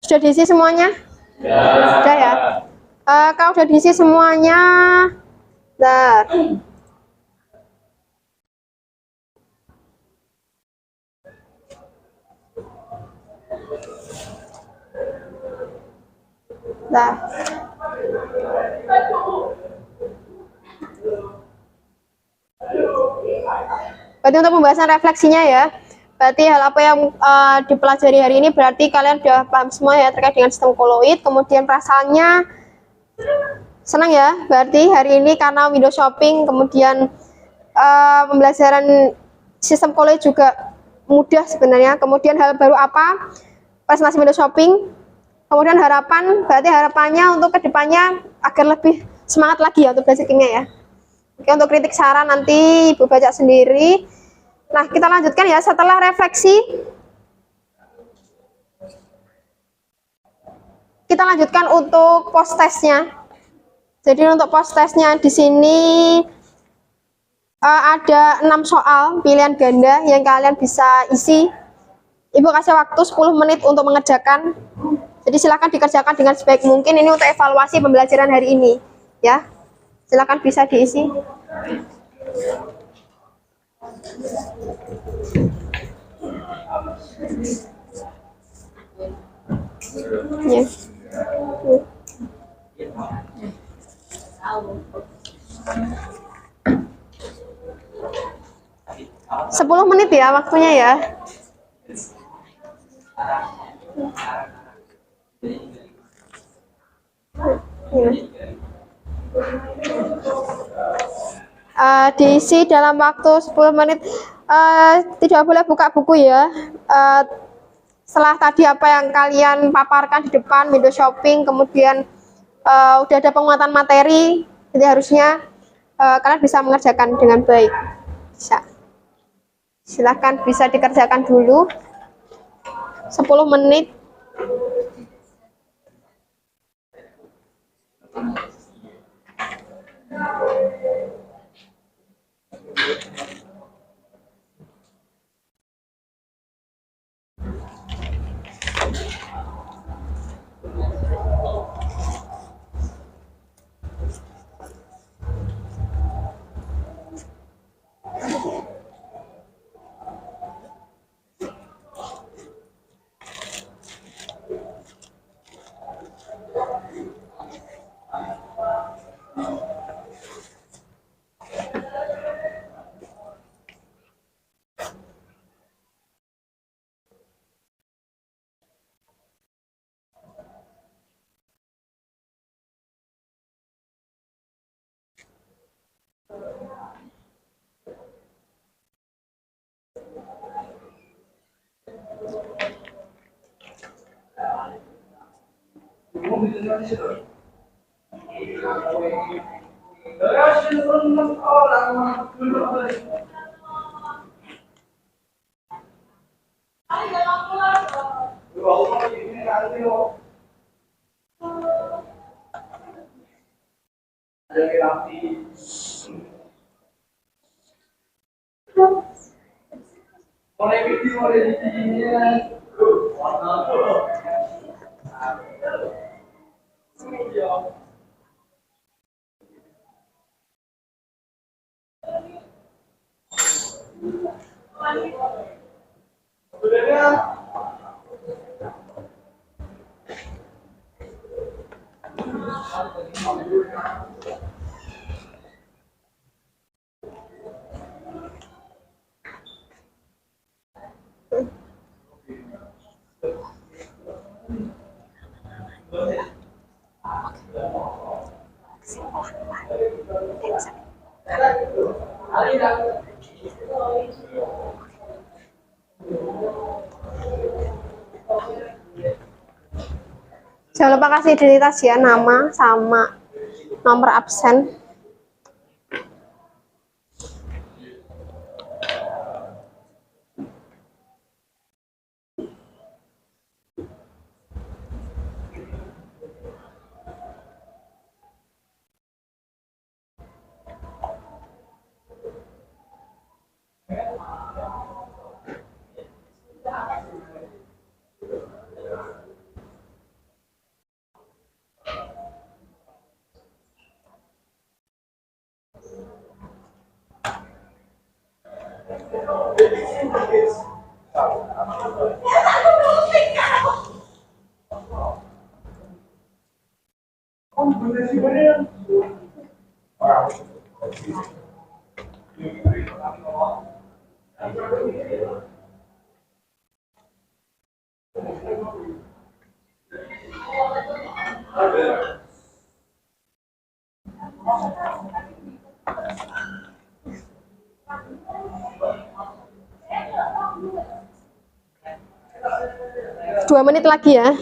[SPEAKER 1] Sudah diisi semuanya? Sudah ya? Kalau sudah diisi semuanya, bentar. Nah. Berarti untuk pembahasan refleksinya ya. Berarti hal apa yang dipelajari hari ini berarti kalian sudah paham semua ya terkait dengan sistem koloid. Kemudian perasaannya senang ya. Berarti hari ini karena window shopping, kemudian pembelajaran sistem koloid juga mudah sebenarnya. Kemudian hal baru apa? Presentasi window shopping. Kemudian harapan, berarti harapannya untuk kedepannya agar lebih semangat lagi ya untuk belajar kimia ya. Oke, untuk kritik saran nanti Ibu baca sendiri. Nah, kita lanjutkan ya setelah refleksi. Kita lanjutkan untuk post testnya. Jadi untuk post testnya di sini ada 6 soal pilihan ganda yang kalian bisa isi. Ibu kasih waktu 10 menit untuk mengerjakan. Jadi silakan dikerjakan dengan sebaik mungkin. Ini untuk evaluasi pembelajaran hari ini, ya. Silakan bisa diisi. Ya. 10 menit ya waktunya ya. Diisi dalam waktu 10 menit. Tidak boleh buka buku ya. setelah tadi apa yang kalian paparkan di depan window shopping, kemudian udah ada penguatan materi, jadi harusnya kalian bisa mengerjakan dengan baik. Bisa. Silahkan bisa dikerjakan dulu 10 menit. Jangan lupa kasih identitas ya, nama sama nomor absen. Dua menit lagi ya.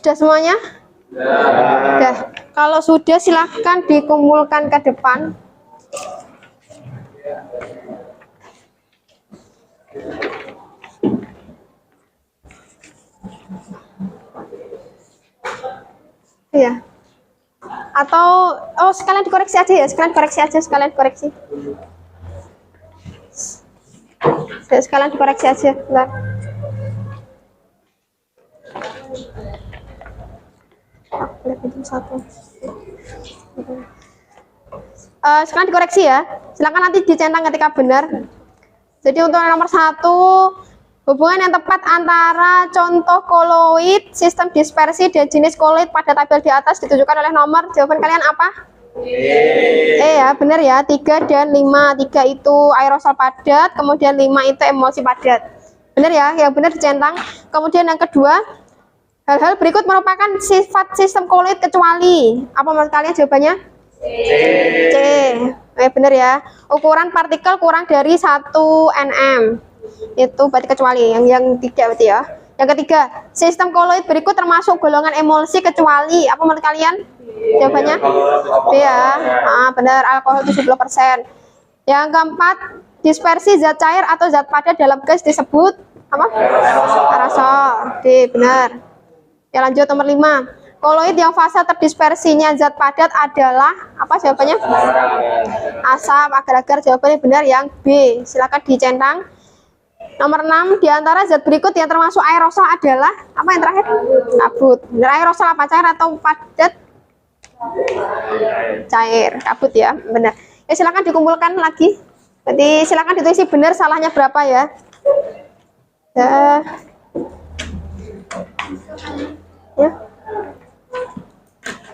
[SPEAKER 1] Sudah semuanya? Sudah. Kalau sudah silahkan dikumpulkan ke depan. Iya. Atau sekalian dikoreksi aja ya, sekalian koreksi. Sekalian dikoreksi aja. Bentar. Sekarang dikoreksi ya, silakan nanti dicentang ketika benar. Jadi untuk nomor 1, hubungan yang tepat antara contoh koloid, sistem dispersi, dan jenis koloid pada tabel di atas ditunjukkan oleh nomor. Jawaban kalian apa? Ya, benar ya. 3 dan 5. 3 itu aerosol padat, kemudian 5 itu emulsi padat. Benar ya, yang benar dicentang. Kemudian yang kedua, hal-hal berikut merupakan sifat sistem koloid kecuali. Apa menurut kalian jawabannya? C. Benar ya. Ukuran partikel kurang dari 1 nm. Itu berarti kecuali. Yang tidak berarti ya. Yang ketiga, sistem koloid berikut termasuk golongan emulsi kecuali. Apa menurut kalian? Jawabannya B ya. Benar, alkohol 70%. Yang keempat, dispersi zat cair atau zat padat dalam gas disebut apa? Aerosol. D, benar. Ya, lanjut nomor 5. Koloid yang fase terdispersinya zat padat adalah apa jawabannya? Asam, agar-agar jawabannya benar yang B. Silakan dicentang. Nomor 6, di antara zat berikut yang termasuk aerosol adalah apa yang terakhir? Kabut. Benar, aerosol apa cair atau padat? Cair, kabut ya, benar. Ya, silakan dikumpulkan lagi. Berarti silakan ditulis benar salahnya berapa ya. Ya.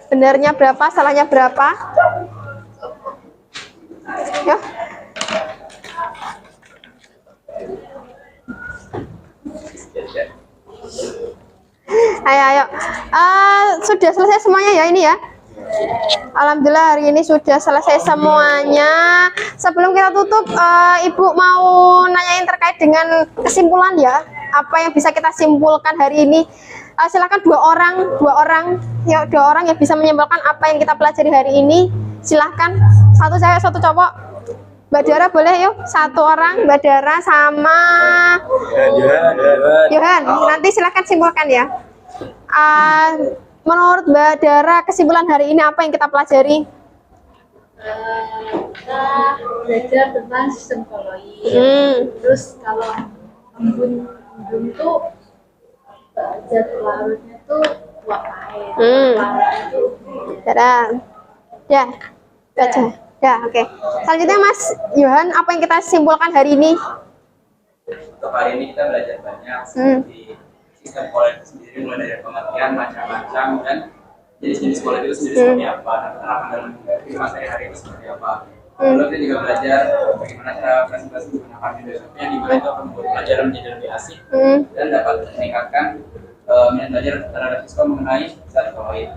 [SPEAKER 1] Benarnya berapa, salahnya berapa? Ya. Ayo. Sudah selesai semuanya ya ini ya. Alhamdulillah hari ini sudah selesai semuanya. Sebelum kita tutup, Ibu mau nanyain terkait dengan kesimpulan ya. Apa yang bisa kita simpulkan hari ini? Silakan dua orang yang bisa menyimpulkan apa yang kita pelajari hari ini. Silahkan, satu cewek satu cowok. Mbak Dara boleh yuk, satu orang Mbak Dara sama Yohan. Nanti silahkan simpulkan ya. Menurut Mbak Dara, kesimpulan hari ini apa yang kita pelajari?
[SPEAKER 8] Kita belajar tentang sistem koloid. Terus kalau embun itu zat larutnya tuh uap air.
[SPEAKER 1] Ya, baca. Ya, oke. Selanjutnya Mas Yohan, apa yang kita simpulkan hari ini?
[SPEAKER 5] Untuk hari ini kita belajar banyak seperti sistem koloid itu sendiri, mulai dari pengertian macam-macam dan jenis-jenis koloid itu sendiri seperti apa, dan penerapan dalam kehidupan sehari-hari itu seperti apa. Lalu kita juga belajar bagaimana cara presentasi menggunakan video yang dimana itu akan membuat pelajaran menjadi lebih asik dan dapat meningkatkan minat belajar terhadap siswa mengenai zat koloid.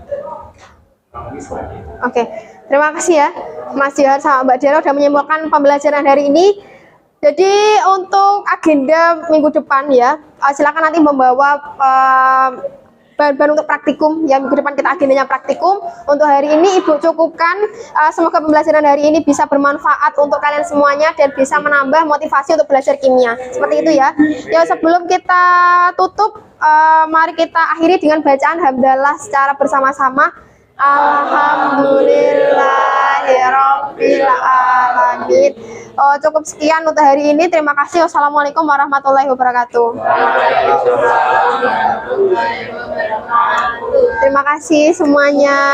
[SPEAKER 1] Oke, terima kasih ya Mas Yohan sama Mbak Dara sudah menyimpulkan pembelajaran hari ini. Jadi untuk agenda minggu depan ya, silakan nanti membawa bahan-bahan untuk praktikum. Ya, minggu depan kita agendanya praktikum. Untuk hari ini Ibu cukupkan. Semoga pembelajaran hari ini bisa bermanfaat untuk kalian semuanya dan bisa menambah motivasi untuk belajar kimia. Seperti itu ya. Ya, sebelum kita tutup, mari kita akhiri dengan bacaan hamdalah secara bersama-sama. Alhamdulillahirabbil alamin. Cukup sekian untuk hari ini. Terima kasih. Wassalamualaikum warahmatullahi wabarakatuh. Terima kasih semuanya.